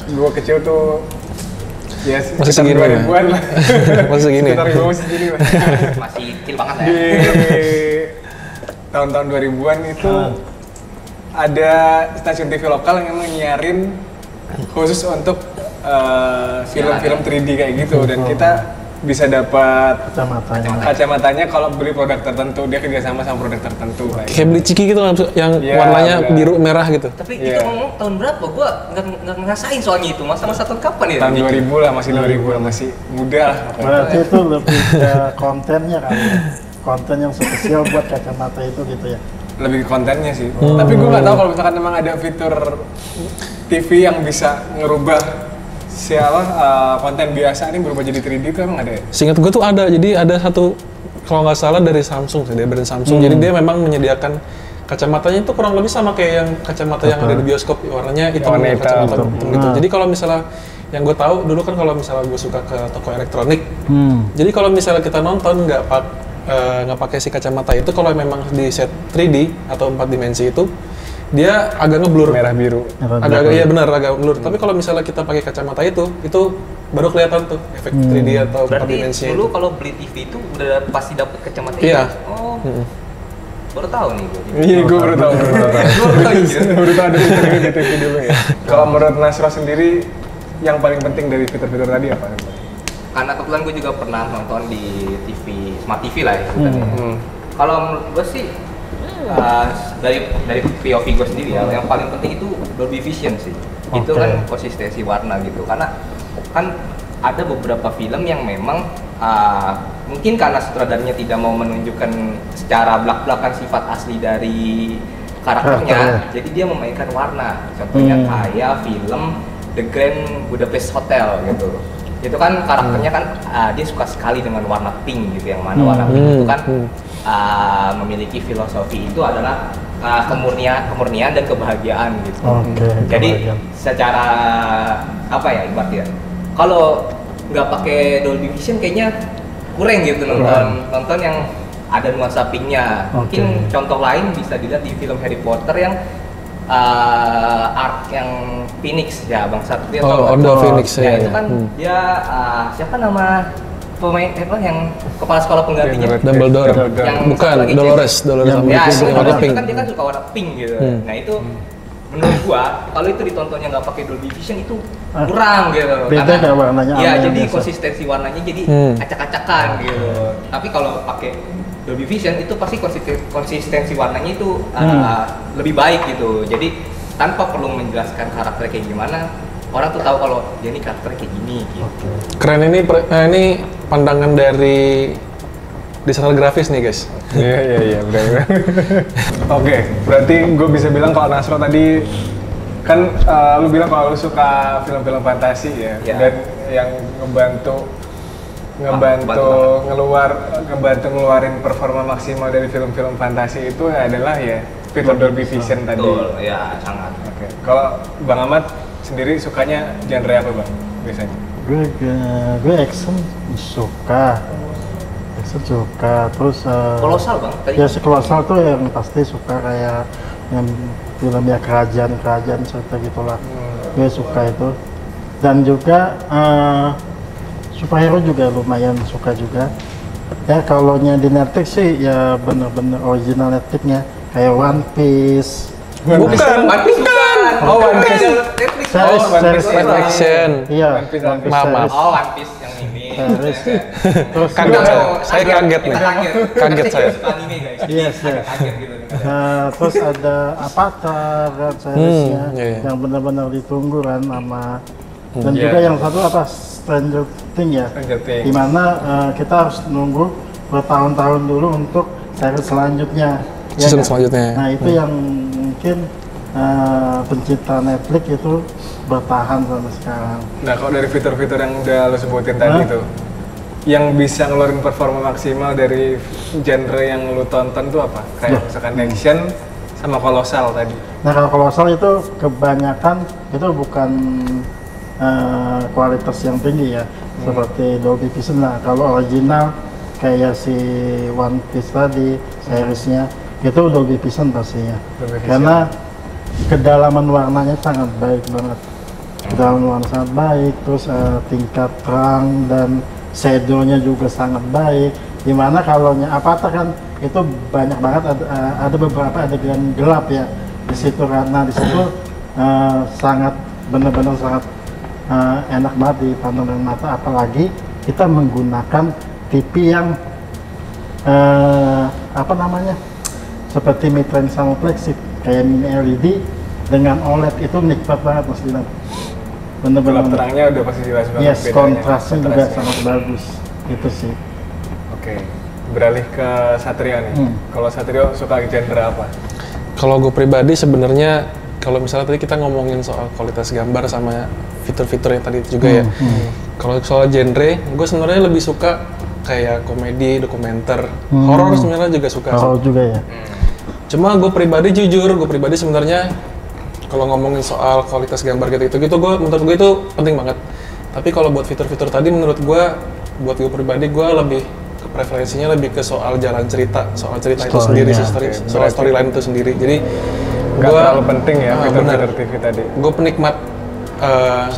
gue kecil tuh ya masih segini 2000-an lah. Masih segini. Sekitar gue masih segini lah. Masih kecil banget ya. Di tahun-tahun 2000-an itu ada stasiun TV lokal yang emang nyiarin khusus untuk film-film 3D kayak gitu, dan kita bisa dapat kacamatanya kalau beli produk tertentu. Dia kerjasama sama produk tertentu kayak beli ciki gitu yang warnanya biru merah gitu. Tapi itu ngomong tahun berapa? Gua nggak ngerasain soalnya itu. Masa-masa tahun kapan ya? Tahun 2000 lah, masih 2000 lah, masih muda lah. Berarti itu lebih ke kontennya kan ya? Konten yang spesial buat kacamata itu gitu ya? Lebih ke kontennya sih. Tapi gue nggak tahu kalau misalkan memang ada fitur TV yang bisa ngerubah konten biasa ini berubah jadi 3D itu emang ada ya? Seingat gue tuh ada, jadi ada satu kalau nggak salah dari Samsung sih, dari brand Samsung. Jadi dia memang menyediakan kacamatanya itu kurang lebih sama kayak yang kacamata yang ada di bioskop, warnanya hitam, kacamata hitam gitu. Jadi kalau misalnya yang gue tahu dulu kan kalau misalnya gue suka ke toko elektronik, jadi kalau misalnya kita nonton nggak pakai si kacamata itu, kalau memang di set 3D atau 4 dimensi itu dia agak ngeblur, merah biru, agak blur. Tapi kalau misalnya kita pakai kacamata itu baru kelihatan tuh efek 3D atau 4 dimensi. Berarti dulu kalau beli TV itu udah pasti dapat kacamata itu? Iya. Oh, baru tahu nih gue. Iya, gue baru tahu. Baru tahu dari TV dulu ya. Kalau menurut Nasro sendiri, yang paling penting dari fitur-fitur tadi apa? Karena kebetulan gue juga pernah nonton di TV, Smart TV lah ya sebenarnya. Kalau menurut gue sih, dari POV gue sendiri ya, yang paling penting itu Dolby Vision sih. Itu kan konsistensi warna gitu, karena kan ada beberapa film yang memang mungkin karena sutradaranya tidak mau menunjukkan secara belak-belakan sifat asli dari karakternya, jadi dia memainkan warna. Contohnya kayak film The Grand Budapest Hotel gitu. Itu kan karakternya kan dia suka sekali dengan warna pink gitu, yang mana warna pink itu kan memiliki filosofi itu adalah kemurnian dan kebahagiaan gitu. Jadi secara apa ya ibaratnya, kalau nggak pakai Dolby Vision kayaknya kurang gitu nonton yang ada nuansa pinknya. Mungkin contoh lain bisa dilihat di film Harry Potter yang art yang Phoenix ya, Bangsa dia Order Phoenix ya. Itu kan dia siapa nama pemain yang kepala sekolah penggantinya? Dumbledore. Yang bukan Dolores ya, itu kan dia kan suka warna pink gitu. Nah itu menurut gua kalau itu ditontonnya nggak pakai Dolby Vision itu kurang gitu. Beda kan warnanya. Ya jadi konsistensi warnanya jadi acak-acakan gitu. Tapi kalau pakai Dolby Vision itu pasti konsistensi warnanya itu lebih baik gitu. Jadi tanpa perlu menjelaskan karakternya kayak gimana, orang tuh tahu kalau dia ini karakternya kayak gini gitu. Keren ini pandangan dari desainer grafis nih guys. Iya benar. Oke, berarti gue bisa bilang kalau Nasro tadi kan lu bilang kalau lu suka film-film fantasi ya, dan yang ngebantu ngeluarin performa maksimal dari film-film fantasi itu adalah ya fitur Dolby Vision tadi. Betul, ya sangat. Oke. Kalau Bang Ahmad sendiri sukanya genre apa Bang biasanya? Gue action suka, terus kolosal Bang tadi. Ya si kolosal tuh yang pasti suka, kayak yang film ya kerajaan cerita gitulah. Gue suka itu. Dan juga superhero juga lumayan suka juga. Ya kalau di Netflix sih ya bener-bener original Netflixnya, kayak One Piece. Bukan. Oh, One Piece. Series live action. Iya. Maaf. Oh, One Piece yang ini. Terus Kaget saya kaget nih. Kaget saya. Anime guys. Yes. Kaget gitu. Terus ada Avatar kan seriesnya yang benar-benar ditunggu kan sama, dan juga yang satu apa, Stranger Things ya, dimana kita harus nunggu bertahun-tahun dulu untuk seri selanjutnya, selanjutnya. Nah itu yang mungkin pencipta Netflix itu bertahan sampai sekarang. Nah, kalau dari fitur-fitur yang udah lo sebutin tadi tuh, yang bisa ngeluarin performa maksimal dari genre yang lo tonton tuh apa? Kayak misalkan action sama kolosal tadi. Nah kalau kolosal itu kebanyakan itu bukan kualitas yang tinggi ya, seperti Dolby Vision. Nah kalau original kayak si One Piece tadi, seriesnya itu Dolby Vision pastinya. Karena kedalaman warnanya sangat baik banget. Kedalaman warna sangat baik, terus tingkat terang dan shadow-nya juga sangat baik. Dimana kalau Avatar kan itu banyak banget ada beberapa adegan gelap ya di situ, karena di situ sangat benar-benar sangat enak banget dipandang dengan mata, apalagi kita menggunakan TV yang apa namanya seperti mid-range sama flagship kayak mini LED dengan OLED, itu nikmat banget Mas Dilan. Bener-bener terangnya udah pasti jelas banget. Yes, kontrasnya juga sangat bagus itu sih. Oke, beralih ke Satrio nih. Kalau Satrio suka genre apa? Kalau gue pribadi sebenarnya kalau misalnya tadi kita ngomongin soal kualitas gambar sama fitur-fitur yang tadi itu juga ya. Kalau soal genre, gue sebenarnya lebih suka kayak komedi, dokumenter, horor sebenarnya juga suka. Horor juga ya. Cuma gue pribadi jujur, gue pribadi sebenarnya kalau ngomongin soal kualitas gambar gitu menurut gue itu penting banget. Tapi kalau buat fitur-fitur tadi menurut gue, buat gue pribadi gue lebih preferensinya lebih ke soal jalan cerita, itu sendiri sih, soal storyline itu sendiri. Jadi nggak terlalu penting ya fitur-fitur TV tadi. Gue penikmat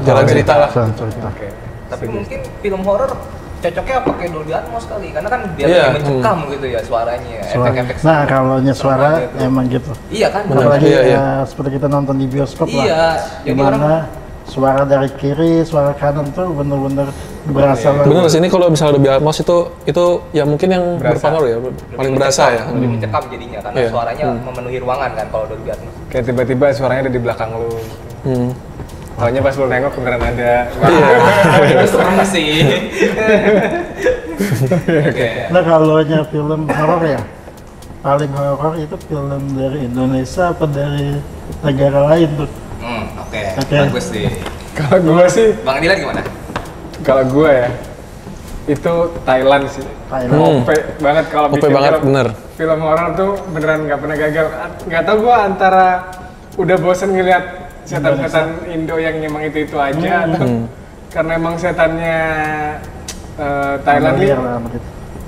jalan cerita lah. Oke. Tapi mungkin film horor cocoknya pakai Dolby Atmos kali, karena kan biar lebih mencekam gitu ya suaranya, efek-efek. Nah kalau suara emang gitu. Iya kan, apalagi seperti kita nonton di bioskop lah, dimana suara dari kiri, suara kanan tuh bener-bener berasa banget. Bener sih, ini kalau misalnya Dolby Atmos itu ya mungkin yang berpengaruh ya, paling berasa ya. Lebih mencekam jadinya, karena suaranya memenuhi ruangan kan kalau Dolby Atmos. Kayak tiba-tiba suaranya ada di belakang lu. Soalnya pas lu nengok beneran ada. Itu serem sih. Nah kalau film horor ya, paling horor itu film dari Indonesia apa dari negara lain tuh? Oke. Bagus sih. Kalau gua sih, Bang Dilan gimana? Kalau gua ya, itu Thailand sih. OP banget kalau bikin film horor tuh beneran nggak pernah gagal. Nggak tau gua antara udah bosen ngeliat setan-setan Indo yang emang itu aja atau karena emang setannya Thailand nih,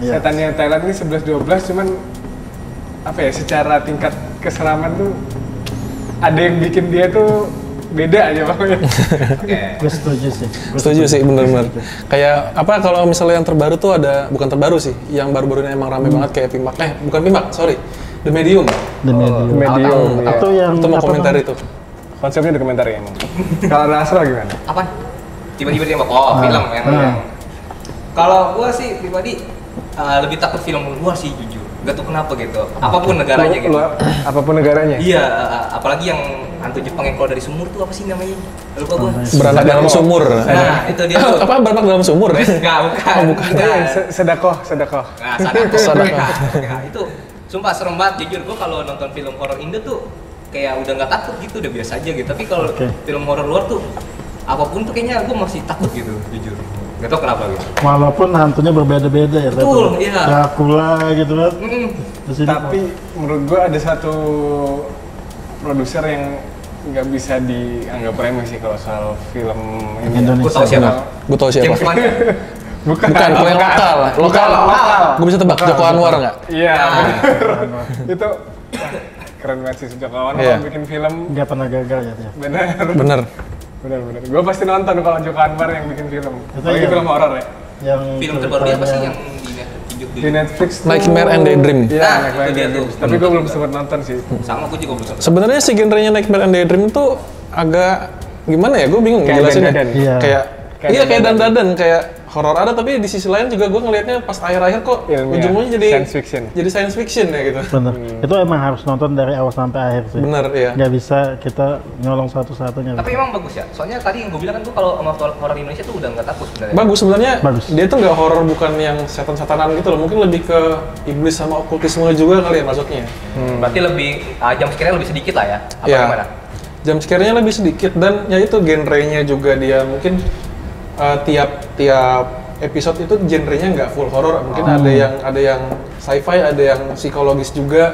setannya Thailand ini 11-12, cuman apa ya, secara tingkat keseraman tuh ada yang bikin dia tuh beda aja pokoknya. Gue setuju sih bener-bener. Kayak apa kalau misalnya yang terbaru tuh ada, bukan terbaru sih, yang baru-baru ini emang rame banget kayak Pimak, bukan Pimak, sorry, The Medium. Medium. Atau yang itu mau komentar itu. Konsepnya dokumenter ya emang. Kalau Nasra gimana? Apa? Tiba-tiba dia film yang kalau gua sih pribadi lebih takut film luar sih jujur. Gak tau kenapa gitu. Apapun negaranya gitu. Apapun negaranya? Iya, apalagi yang hantu Jepang yang keluar dari sumur tuh apa sih namanya? Lupa gua. Beranak dalam sumur. Nah, itu dia tuh. Apa beranak dalam sumur? Enggak, bukan. Sedakoh. Nah, Sadako. Itu sumpah serem banget jujur. Gua kalau nonton film horor Indo tuh kayak udah nggak takut gitu, udah biasa aja gitu. Tapi kalau film horor luar tuh apapun tuh kayaknya gue masih takut gitu, jujur. Gak tau kenapa gitu. Walaupun hantunya berbeda-beda ya. Betul, iya. Dracula gitu kan. Tapi menurut gue ada satu produser yang nggak bisa dianggap remeh sih kalau soal film Indonesia. Gue tau siapa. James Wan. Bukan, kalau yang lokal. Gue bisa tebak, Joko Anwar nggak? Iya. Itu keren banget sih Joko Anwar kalau bikin film. Nggak pernah gagal ya dia. Bener. Gue pasti nonton kalau Joko Anwar yang bikin film. Apalagi film horor ya. Yang film terbaru dia apa sih yang di Netflix? Nightmare and Daydream. Iya, Nightmare and Daydream. Tapi gue belum sempat nonton sih. Sama gue juga belum. Sebenarnya si genrenya Nightmare and Daydream itu agak gimana ya? Gue bingung ngejelasinnya. Kayak dandan kayak horor ada, tapi di sisi lain juga gue ngelihatnya pas akhir-akhir kok ujung-ujungnya jadi science fiction ya gitu. Bener. Itu emang harus nonton dari awal sampai akhir sih. Bener, iya. Nggak bisa kita nyolong satu-satunya. Tapi emang bagus ya. Soalnya tadi yang gue bilang kan tuh kalau sama horor Indonesia tuh udah nggak takut sebenarnya. Bagus sebenarnya. Dia tuh nggak horor, bukan yang setan-setanan gitu loh. Mungkin lebih ke iblis sama okultisme juga kali ya masuknya. Berarti lebih jam sekiranya lebih sedikit lah ya. Apa gimana? jump scare-nya lebih sedikit dan ya itu genrenya juga dia mungkin tiap episode itu genrenya nggak full horror, mungkin ada yang sci-fi, ada yang psikologis juga.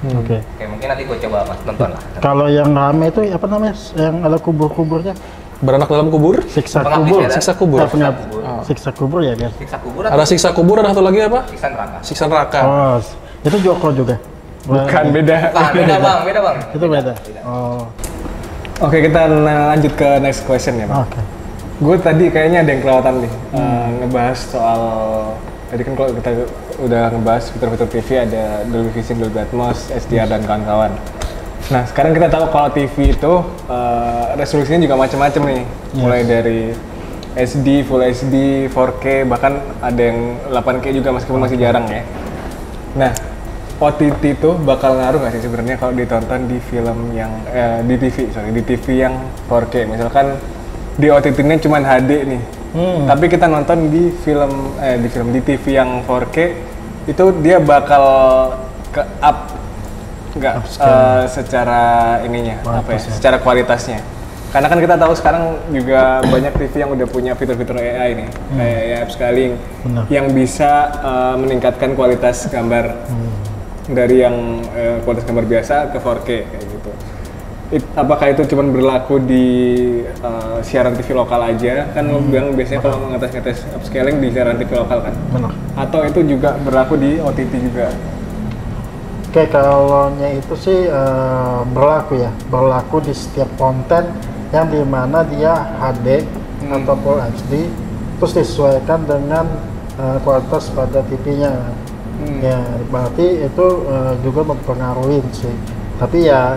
Oke, mungkin nanti gue coba mas nonton lah. Kalau yang rame itu apa namanya? Yang ada kubur-kuburnya? Beranak dalam kubur? Siksa Pengabdi kubur. setan. Siksa kubur. Siksa kubur ya guys. Siksa kubur Ada siksa kubur, ada satu lagi apa? siksa neraka. Siksa neraka. Oh, itu Joko juga. Bukan, beda. Beda bang. Itu beda. Oh, Oke, kita lanjut ke next question ya, Pak. oke. Gue tadi kayaknya ada yang kelewatan nih, ngebahas soal, tadi kan kalau kita udah ngebahas fitur-fitur TV ada Dolby Vision, Dolby Atmos, SDR dan kawan-kawan. Nah, sekarang kita tahu kalau TV itu resolusinya juga macam-macam nih, mulai dari SD, Full HD, 4K, bahkan ada yang 8K juga meskipun masih jarang ya. Nah, OTT itu bakal ngaruh nggak sih sebenarnya kalau ditonton di film yang di TV yang 4K, misalkan di OTT-nya cuma HD nih, tapi kita nonton di di TV yang 4K itu dia bakal ke up nggak secara ininya secara kualitasnya, karena kan kita tahu sekarang juga banyak TV yang udah punya fitur-fitur AI nih, kayak upscaling yang bisa meningkatkan kualitas gambar dari yang kualitas gambar biasa ke 4K kayak gitu. Apakah itu cuma berlaku di siaran TV lokal aja? Kan lo bilang biasanya kalau ngetes upscaling di siaran TV lokal kan? Benar. Atau itu juga berlaku di OTT juga? Oke, kalau itu sih berlaku di setiap konten yang dimana dia HD atau Full HD, terus disesuaikan dengan kualitas pada TV-nya. Ya, berarti itu juga mempengaruhi sih. Tapi ya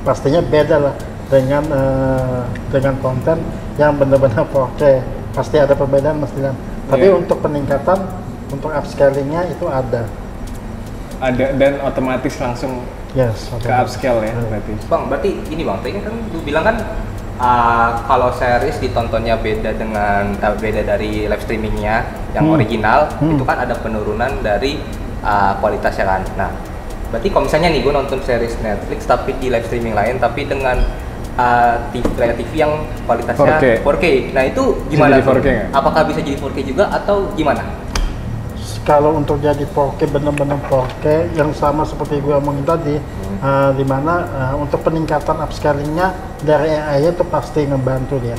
pastinya beda lah dengan konten yang benar-benar 4K. Pasti ada perbedaan mestinya. Tapi untuk peningkatan, untuk upscalingnya itu ada. Ada dan otomatis langsung ke upscale ya berarti. Bang, berarti ini bang, tadi kan lu bilang kan kalau series ditontonnya beda dari live streamingnya yang original, itu kan ada penurunan dari kualitasnya kan. Nah, berarti kalau misalnya nih gue nonton series Netflix tapi di live streaming lain tapi dengan TV yang kualitasnya 4K. Nah itu gimana? Bisa jadi 4K nggak? Apakah bisa jadi 4K juga atau gimana? Kalau untuk jadi 4K benar-benar 4K yang sama seperti gue omongin tadi, dimana untuk peningkatan upscalingnya dari AI itu pasti ngebantu dia.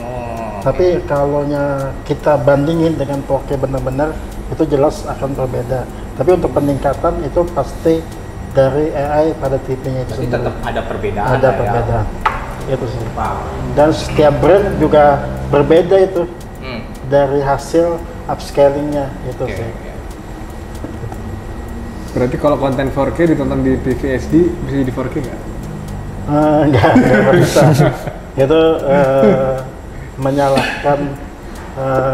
Tapi kalau kita bandingin dengan 4K benar-benar itu jelas akan berbeda. Tapi untuk peningkatan itu pasti dari AI pada TV-nya itu sendiri. Tetap ada perbedaan. Ada perbedaan. Itu sih. Wow. Dan setiap brand juga berbeda itu dari hasil upscaling-nya itu sih. Berarti kalau konten 4K ditonton di TV SD bisa jadi 4K nggak? Nggak bisa. Itu menyalahkan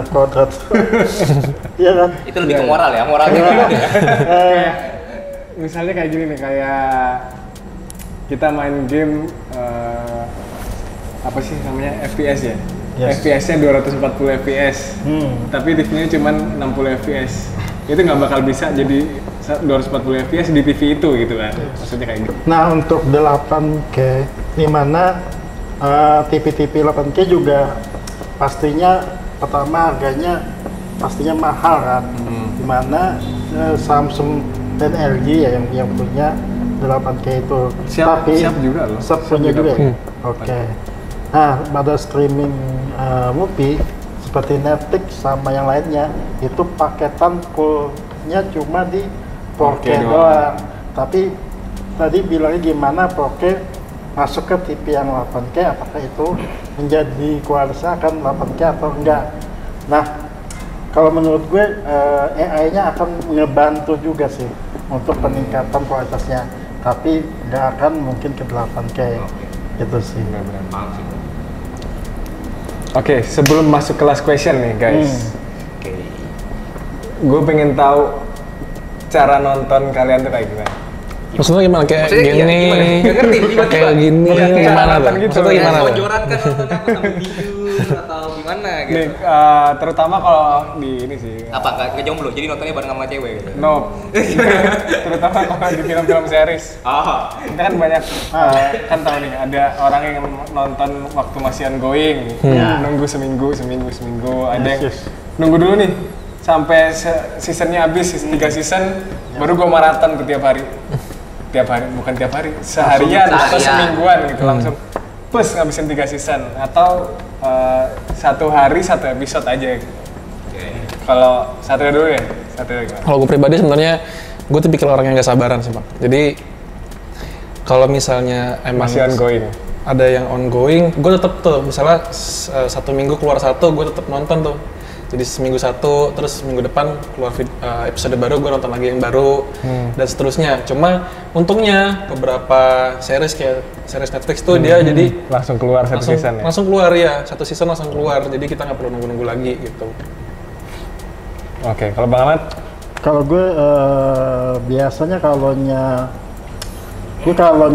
kodrat. Iya kan? Itu lebih ke moral ya, moralnya. Misalnya kayak gini nih, kayak kita main game apa sih namanya, FPS ya? Yes. FPS-nya 240 FPS, tapi TV-nya cuma 60 FPS. Itu nggak bakal bisa jadi 240 FPS di TV itu gitu kan? Maksudnya kayak gitu. Nah, untuk 8K, di mana TV-TV 8K juga pastinya pertama harganya pastinya mahal kan, dimana Samsung dan LG ya yang punya 8K itu. Siap juga loh. Siap punya juga. Oke. Nah, pada streaming movie seperti Netflix sama yang lainnya itu paketan fullnya cuma di 4K doang. Tapi tadi bilangnya gimana 4K masuk ke TV yang 8K, apakah itu menjadi kualitasnya akan 8K atau enggak? Nah, kalau menurut gue AI-nya akan ngebantu juga sih untuk peningkatan kualitasnya, tapi nggak akan mungkin ke 8K. Itu sih. Oke, sebelum masuk ke last question nih guys, gue pengen tahu cara nonton kalian tuh kayak gimana? Maksudnya gimana? Kayak Maksudnya gini, gimana? Nggak ngerti, tiba-tiba. kayak gini, Kayak gimana tuh? gitu. Maksudnya gimana tuh? Bocoran kan nontonnya apa sambil tidur atau gimana gitu. Nih, terutama kalau di ini sih. Apa nggak jomblo? Jadi nontonnya bareng sama cewek gitu. No. Terutama kalau di film-film series. Oh. Kita kan banyak kan tahu nih ada orang yang nonton waktu masih ongoing, nunggu seminggu, ada yang nunggu dulu nih sampai seasonnya habis 3 season baru gue maraton tuh tiap hari, bukan tiap hari, seharian atau semingguan gitu langsung plus ngabisin 3 season atau 1 hari 1 episode aja. Kalau Satria dulu ya, Satria gimana? Kalau gue pribadi sebenarnya gue tipikal orang yang gak sabaran sih Bang. Jadi kalau misalnya emang Masih ongoing. ada yang ongoing, gue tetap tuh misalnya 1 minggu keluar 1, gue tetap nonton tuh. Jadi seminggu 1, terus minggu depan keluar episode baru, gue nonton lagi yang baru dan seterusnya. Cuma untungnya beberapa series kayak series Netflix tuh dia jadi Langsung keluar satu season ya? langsung keluar ya, 1 season langsung keluar. Jadi kita nggak perlu nunggu-nunggu lagi gitu. Oke, kalau Bang Ahmad? Kalau gue biasanya kalonya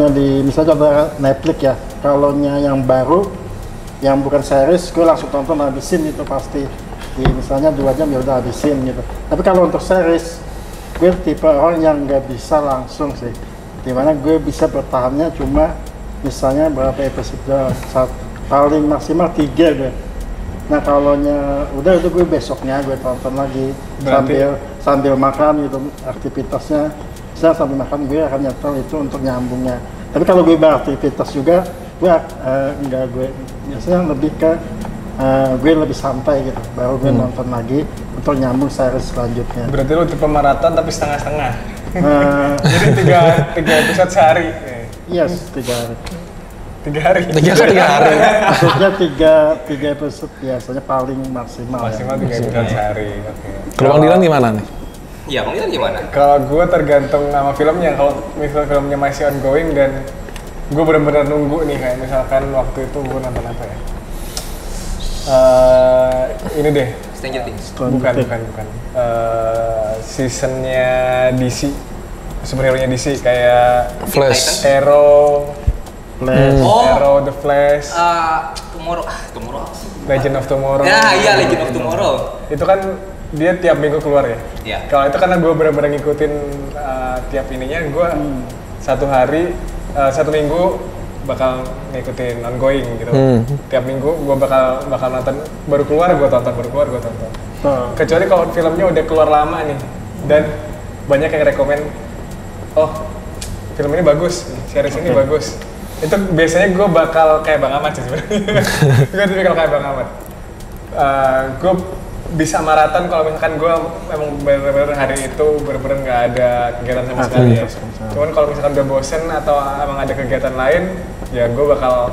di misalnya contoh Netflix ya, kalonya yang baru yang bukan series gue langsung tonton habisin itu pasti di misalnya 2 jam ya udah habisin gitu. Tapi kalau untuk series gue tipe orang yang nggak bisa langsung sih, dimana gue bisa bertahannya cuma misalnya berapa episode, paling maksimal 3 gue. Nah kalonya udah itu gue besoknya gue tonton lagi sambil makan gitu aktivitasnya. Saya sambil makan gue akan nyetel itu untuk nyambungnya. Tapi kalau gue beraktivitas juga gue gue biasanya lebih ke gue lebih santai gitu, baru gue nonton lagi untuk nyambung series selanjutnya. Berarti lu tipe maraton tapi setengah-setengah. Jadi 3 episode sehari. Yes, 3 hari. 3 hari. 3 hari. Maksudnya 3 episode biasanya paling maksimal. Maksimal 3 episode sehari. Oke. Kalau Bang Dilan gimana nih? Iya, Bang Dilan gimana? Kalau gue tergantung sama filmnya. Kalau misalnya filmnya masih ongoing dan gue benar-benar nunggu nih, kayak misalkan waktu itu gue nonton apa ya? Ini deh. Stranger Things. Bukan. Seasonnya DC, superhero-nya DC kayak Flash. Arrow, Oh. Arrow, The Flash, Tomorrow. Legend of Tomorrow. Ya, iya Legend of Tomorrow. Itu kan dia tiap minggu keluar ya. Iya. Kalau itu karena gue benar-benar ngikutin tiap ininya, gue 1 minggu bakal ngikutin ongoing gitu. Tiap minggu gue bakal nonton, baru keluar gue tonton. Kecuali kalau filmnya udah keluar lama nih dan banyak yang rekomen, oh film ini bagus, series ini bagus. Itu biasanya gue bakal kayak Bang Ahmad sih sebenarnya. Gue tipikal kayak Bang Ahmad. Gue bisa maraton kalau misalkan gue memang benar-benar hari itu benar-benar nggak ada kegiatan sama sekali ya. Cuman kalau misalkan udah bosen atau emang ada kegiatan lain, ya gue bakal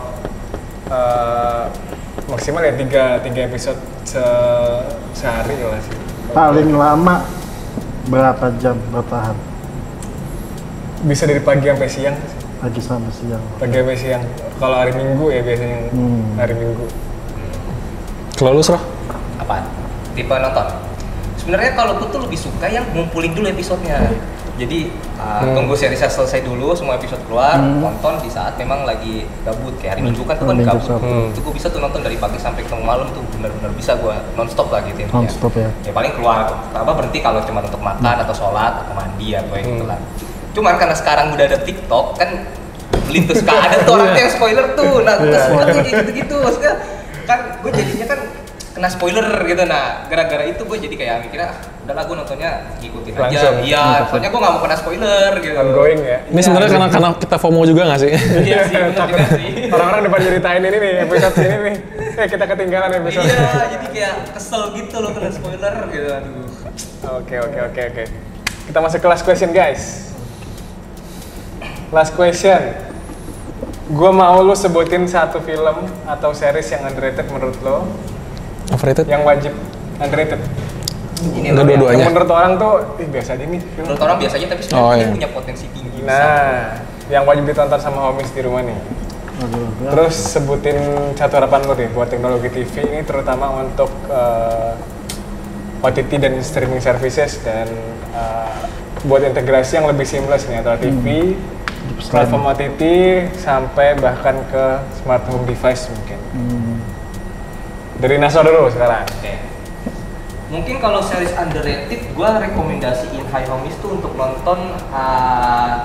maksimal ya 3 episode sehari lah sih. Paling lama berapa jam bertahan? Bisa dari pagi sampai siang. Pagi sampai siang. Pagi sampai siang. Kalau hari Minggu ya biasanya hari Minggu. Kalau lu Sroh? Apaan? Tipe nonton? Sebenarnya kalau aku tuh lebih suka yang ngumpulin dulu episodenya. Jadi tunggu seriesnya selesai dulu, semua episode keluar, nonton di saat memang lagi gabut. Kayak hari Minggu kan tuh kan gabut. Itu gue bisa tuh nonton dari pagi sampai ketemu malam tuh benar-benar bisa gue nonstop lah gitu intinya. Nonstop ya. Ya paling keluar berhenti kalau cuma untuk makan atau sholat atau mandi atau yang gitu lah. Cuman karena sekarang udah ada TikTok kan lintas ada tuh orang yang spoiler tuh. Nah, gue suka tuh gitu-gitu. Maksudnya kan gue jadinya kan kena spoiler gitu. Nah, gara-gara itu gue jadi kayak mikirnya udahlah gue nontonnya ngikutin langsung aja. Iya, soalnya gue gak mau kena spoiler gitu. Ongoing ya. Ini sebenarnya karena kita FOMO juga nggak sih? Iya sih, benar juga sih. Orang-orang depan nyeritain ini nih, episode ini nih. Kita ketinggalan episode. Iya, jadi kayak kesel gitu loh kena spoiler gitu. Aduh. Oke. Kita masuk ke last question guys. Last question. Gue mau lu sebutin 1 film atau series yang underrated menurut lo. Overrated? Yang wajib underrated. Ini Enggak dua-duanya. Yang menurut orang tuh, biasa aja nih film. menurut orang biasanya tapi sebenarnya iya. punya potensi tinggi. Nah, yang wajib ditonton sama homies di rumah nih. Terus sebutin 1 harapan lo deh buat teknologi TV ini, terutama untuk OTT dan streaming services dan buat integrasi yang lebih seamless nih antara TV, platform OTT sampai bahkan ke smart home device mungkin. Dari Nasro dulu sekarang. Mungkin kalau series underrated, gue rekomendasiin High Homies tuh untuk nonton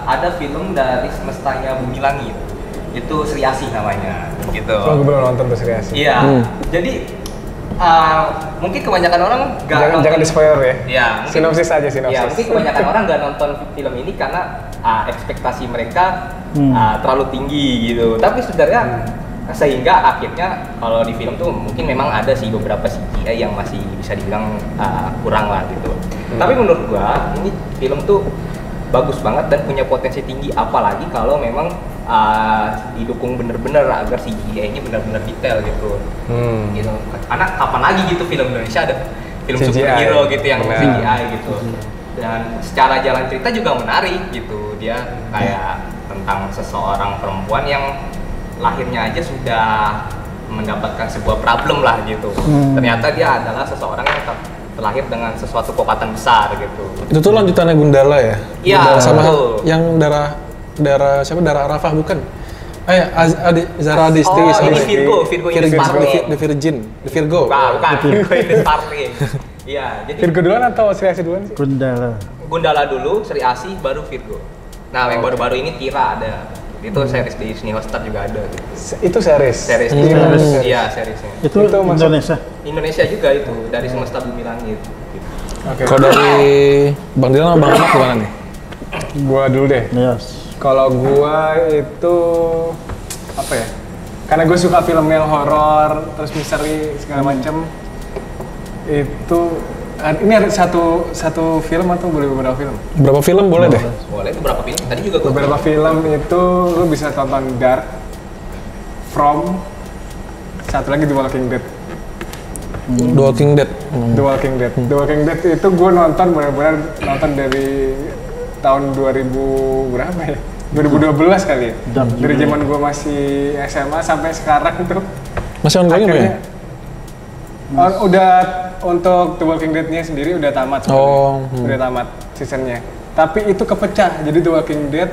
ada film dari semestanya Bumi Langit. Itu Sri Asih namanya, gitu. Oh, gue belum nonton tuh Sri Asih. Iya. Jadi mungkin kebanyakan orang jangan di spoiler ya. Iya. Sinopsis aja sinopsis. Iya, mungkin kebanyakan orang nggak nonton film ini karena ekspektasi mereka terlalu tinggi gitu. Tapi sebenarnya sehingga akhirnya kalau di film tuh mungkin memang ada sih beberapa CGI yang masih bisa dibilang kurang lah gitu. Tapi menurut gua ini film tuh bagus banget dan punya potensi tinggi, apalagi kalau memang didukung bener-bener agar CGI ini benar-benar detail gitu. Gitu. Karena kapan lagi gitu film Indonesia ada film CGI, superhero gitu yang bener. CGI gitu. Dan secara jalan cerita juga menarik gitu. Dia kayak tentang seseorang perempuan yang lahirnya aja sudah mendapatkan sebuah problem lah gitu. Ternyata dia adalah seseorang yang terlahir dengan sesuatu kekuatan besar gitu. Itu tuh lanjutannya Gundala ya? Iya, sama betul. yang darah siapa? Darah Arafah bukan? Zara Adisti. Oh, ini Virgo ini Sparkling. The Virgin, The Virgo. Bukan, Virgo ini Sparkling. Iya, jadi Virgo duluan atau Sri Asih duluan sih? Gundala dulu, Sri Asih, baru Virgo. Nah, yang baru-baru ini Tira ada. Itu series di Disney Hotstar juga ada gitu. Itu series? Series. Iya, seriesnya. Itu Indonesia? Indonesia juga itu, dari Semesta Bumi Langit gitu. Oke. Kalau dari Bang Dilan sama Bang Ahmad gimana nih? Gua dulu deh. Yes. Kalau gua itu apa ya? Karena gue suka film yang horor, terus misteri segala macam. Itu ini ada satu film atau boleh beberapa film? Berapa film boleh deh? Boleh, itu berapa film? Tadi juga Beberapa film itu lu bisa tonton Dark, From, satu lagi The Walking Dead. The Walking Dead. The Walking Dead. The Walking Dead itu gue nonton benar-benar nonton dari tahun 2000 berapa ya? 2012 kali ya. Dari zaman gue masih SMA sampai sekarang tuh. Masih ongoing ya? Udah untuk The Walking Dead-nya sendiri udah tamat. Udah tamat seasonnya. Tapi itu kepecah. Jadi The Walking Dead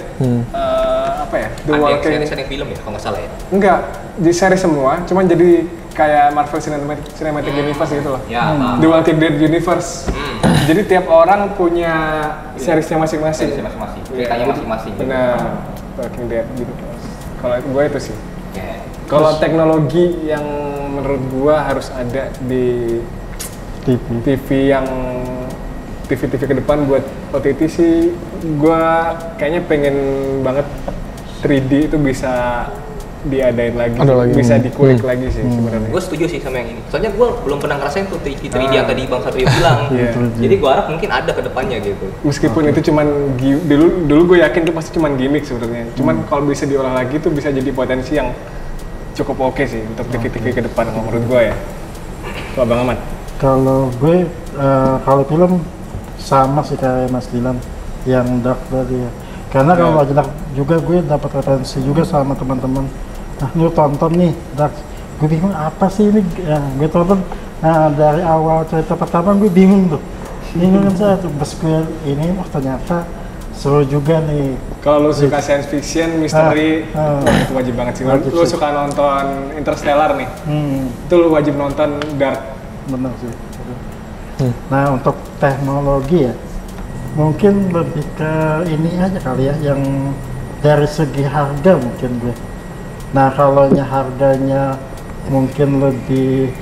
apa ya? The Walking Dead ada film ya kalau nggak salah ya? Enggak, di seri semua. Cuman jadi kayak Marvel Cinematic Universe gitu loh. Ya, The Walking Dead Universe. Jadi tiap orang punya seriesnya masing-masing. Seriesnya masing-masing. Ceritanya masing-masing. Benar. Walking Dead gitu. Kalau gue itu sih. Yeah. Kalau teknologi yang menurut gue harus ada di TV yang TV ke depan buat OTT sih, gue kayaknya pengen banget 3D itu bisa diadain lagi, bisa dikulik lagi sih sebenarnya. Gue setuju sih sama yang ini. Soalnya gue belum pernah ngerasain tuh 3D yang tadi Bang Satrio bilang. Jadi gue harap mungkin ada ke depannya gitu. Meskipun itu cuman dulu gue yakin itu pasti cuman gimmick sebenarnya. Cuman kalau bisa diolah lagi itu bisa jadi potensi yang cukup oke sih untuk TV ke depan menurut gue ya. Kalau Bang Ahmad? Kalau gue kalau film sama sih kayak Mas Dilan yang Dark tadi ya. Karena kalau lagi Dark juga gue dapat referensi juga sama teman-teman. Nah, lu tonton nih Dark. Gue bingung apa sih ini? Ya, gue tonton dari awal cerita pertama gue bingung tuh. Bingung kan saya tuh pas gue ini ternyata seru juga nih. Kalau lu suka science fiction, misteri, itu wajib banget sih. Lu suka nonton Interstellar nih, itu lu wajib nonton Dark. Benar sih. Nah, untuk teknologi ya, mungkin lebih ke ini aja kali ya, yang dari segi harga mungkin gue. Nah, kalau harganya mungkin lebih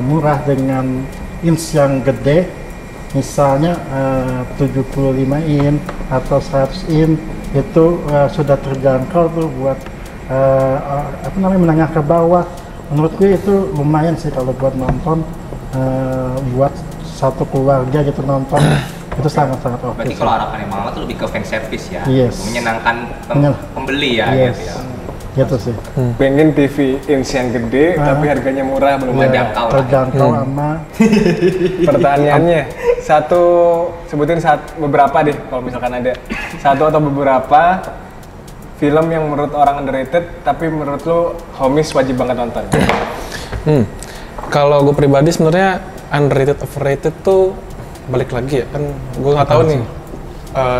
murah dengan inch yang gede, misalnya 75 in atau 100 in, itu sudah terjangkau tuh buat menengah ke bawah. Menurut gue itu lumayan sih kalau buat nonton, buat satu keluarga gitu nonton. Itu sangat-sangat oke. Berarti kalau harapannya Mama tuh lebih ke fan service ya, Yes. menyenangkan pembeli ya, Yes. gitu ya. Gitu sih. Pengen TV inch yang gede tapi harganya murah belum Terjangkau lah. Terjangkau sama Pertanyaannya sebutin beberapa deh kalau misalkan ada satu atau beberapa film yang menurut orang underrated tapi menurut lo homies wajib banget nonton. Kalau gue pribadi sebenarnya underrated overrated tuh balik lagi ya kan, gue nggak tahu nih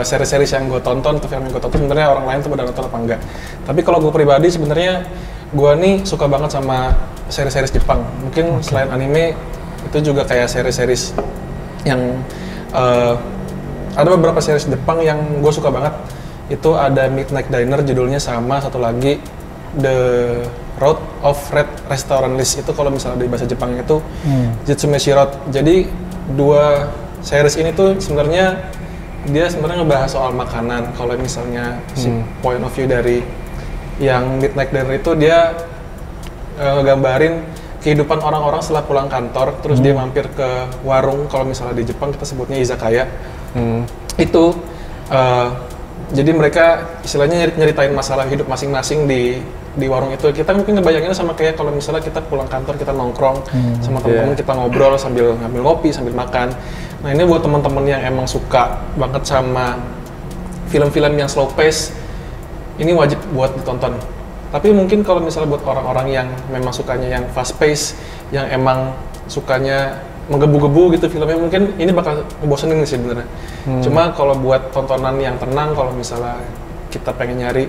seri-seri yang gue tonton atau film yang gue tonton sebenarnya orang lain tuh pada nonton apa enggak. Tapi kalau gue pribadi sebenarnya gue nih suka banget sama seri-seri Jepang. Mungkin selain anime itu juga kayak seri-seri yang ada beberapa seri Jepang yang gue suka banget. Itu ada Midnight Diner judulnya, sama satu lagi The Road of Red Restaurant List. Itu kalau misalnya di bahasa Jepang itu Jitsumeshi Road. Jadi dua series ini tuh sebenarnya dia sebenarnya ngebahas soal makanan. Kalau misalnya si point of view dari yang Midnight Diner itu dia ngegambarin kehidupan orang-orang setelah pulang kantor, terus dia mampir ke warung. Kalau misalnya di Jepang kita sebutnya izakaya. Itu jadi mereka istilahnya nyeritain masalah hidup masing-masing di warung itu. Kita mungkin ngebayanginnya sama kayak kalau misalnya kita pulang kantor, kita nongkrong sama teman-teman, kita ngobrol sambil ngambil ngopi, sambil makan. Nah ini buat teman-teman yang emang suka banget sama film-film yang slow pace, ini wajib buat ditonton. Tapi mungkin kalau misalnya buat orang-orang yang memang sukanya yang fast pace, yang emang sukanya menggebu-gebu gitu filmnya, mungkin ini bakal ngebosenin sih benernya. Cuma kalau buat tontonan yang tenang, kalau misalnya kita pengen nyari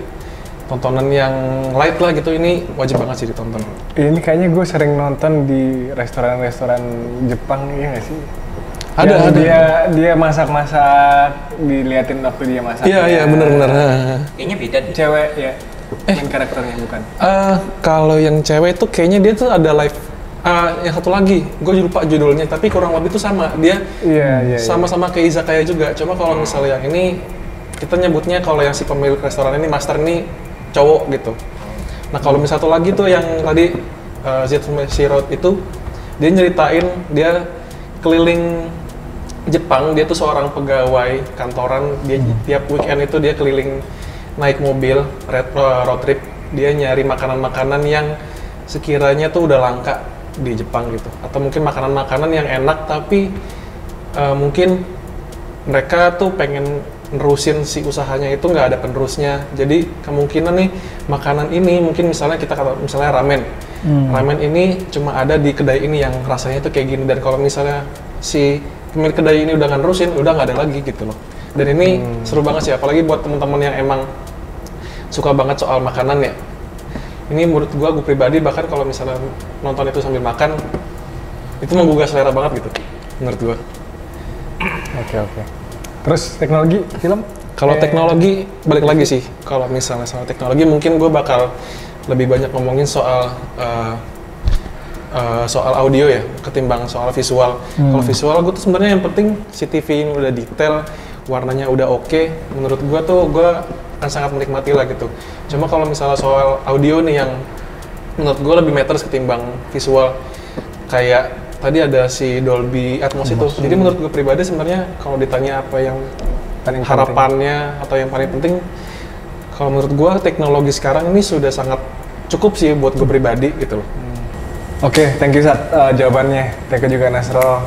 tontonan yang light lah gitu, ini wajib banget sih ditonton. Ini kayaknya gue sering nonton di restoran-restoran Jepang, iya nggak sih? Ada. Dia masak-masak, diliatin waktu dia masak. Iya benar-benar. Kayaknya beda deh. Cewek ya, main karakternya bukan? Kalau yang cewek itu kayaknya dia tuh ada live. Yang satu lagi, gue lupa judulnya, tapi kurang lebih tuh sama. Dia sama-sama kayak izakaya juga. Cuma kalau misalnya yang ini, kita nyebutnya kalau yang si pemilik restoran ini, master ini cowok gitu. Nah kalau misalnya satu lagi tuh yang tadi Jitsumeshi Road itu, dia nyeritain dia keliling Jepang. Dia tuh seorang pegawai kantoran. Dia tiap weekend itu dia keliling naik mobil road trip. Dia nyari makanan-makanan yang sekiranya tuh udah langka di Jepang gitu, atau mungkin makanan-makanan yang enak tapi mungkin mereka tuh pengen nerusin si usahanya itu nggak ada penerusnya. Jadi kemungkinan nih makanan ini mungkin misalnya kita kata misalnya ramen ini cuma ada di kedai ini yang rasanya tuh kayak gini, dan kalau misalnya si pemilik kedai ini udah nggak nerusin, udah nggak ada lagi gitu loh. Dan ini seru banget sih, apalagi buat teman-teman yang emang suka banget soal makanan ya. Ini menurut gue pribadi, bahkan kalau misalnya nonton itu sambil makan, itu menggugah selera banget gitu, menurut gue. Oke. Terus teknologi film? Kalau teknologi, balik lagi sih. Kalau misalnya soal teknologi, mungkin gue bakal lebih banyak ngomongin soal audio ya, ketimbang soal visual. Kalau visual, gue tuh sebenarnya yang penting si TV ini udah detail, warnanya udah oke. Menurut gue tuh, gue akan sangat menikmati lah gitu. Cuma kalau misalnya soal audio nih yang menurut gue lebih matters ketimbang visual, kayak tadi ada si Dolby Atmos itu. Jadi menurut gue pribadi sebenarnya kalau ditanya apa yang Paling harapannya penting, atau yang paling penting, kalau menurut gue teknologi sekarang ini sudah sangat cukup sih buat gue pribadi gitu loh. Oke, thank you Sat jawabannya. Thank you juga Nasro.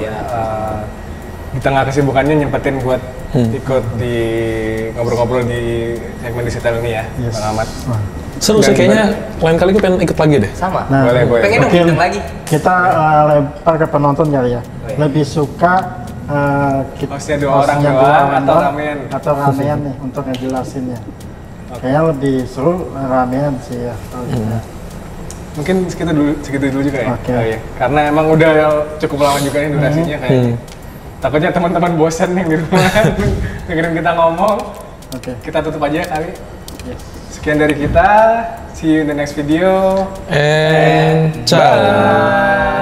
Di tengah kesibukannya nyempetin buat ikut di ngobrol-ngobrol di segmen digital ini ya, Bang Ahmad. Seru sih kayaknya, lain kali gue pengen ikut lagi deh. Sama. Nah, boleh. Pengen dong undang lagi. Kita lempar ke penonton kali ya. Lebih suka hostnya dua orang doang atau ramen? Atau ramen nih untuk ngejelasinnya. Kayaknya lebih seru ramen sih ya. Mungkin segitu dulu juga ya. Oke. Oh, iya. Karena emang udah cukup lama juga nih durasinya kayaknya. Takutnya teman-teman bosan yang di rumah dengerin kita ngomong. Oke. Kita tutup aja kali. Yes. Sekian dari kita. See you in the next video. And ciao. Bye.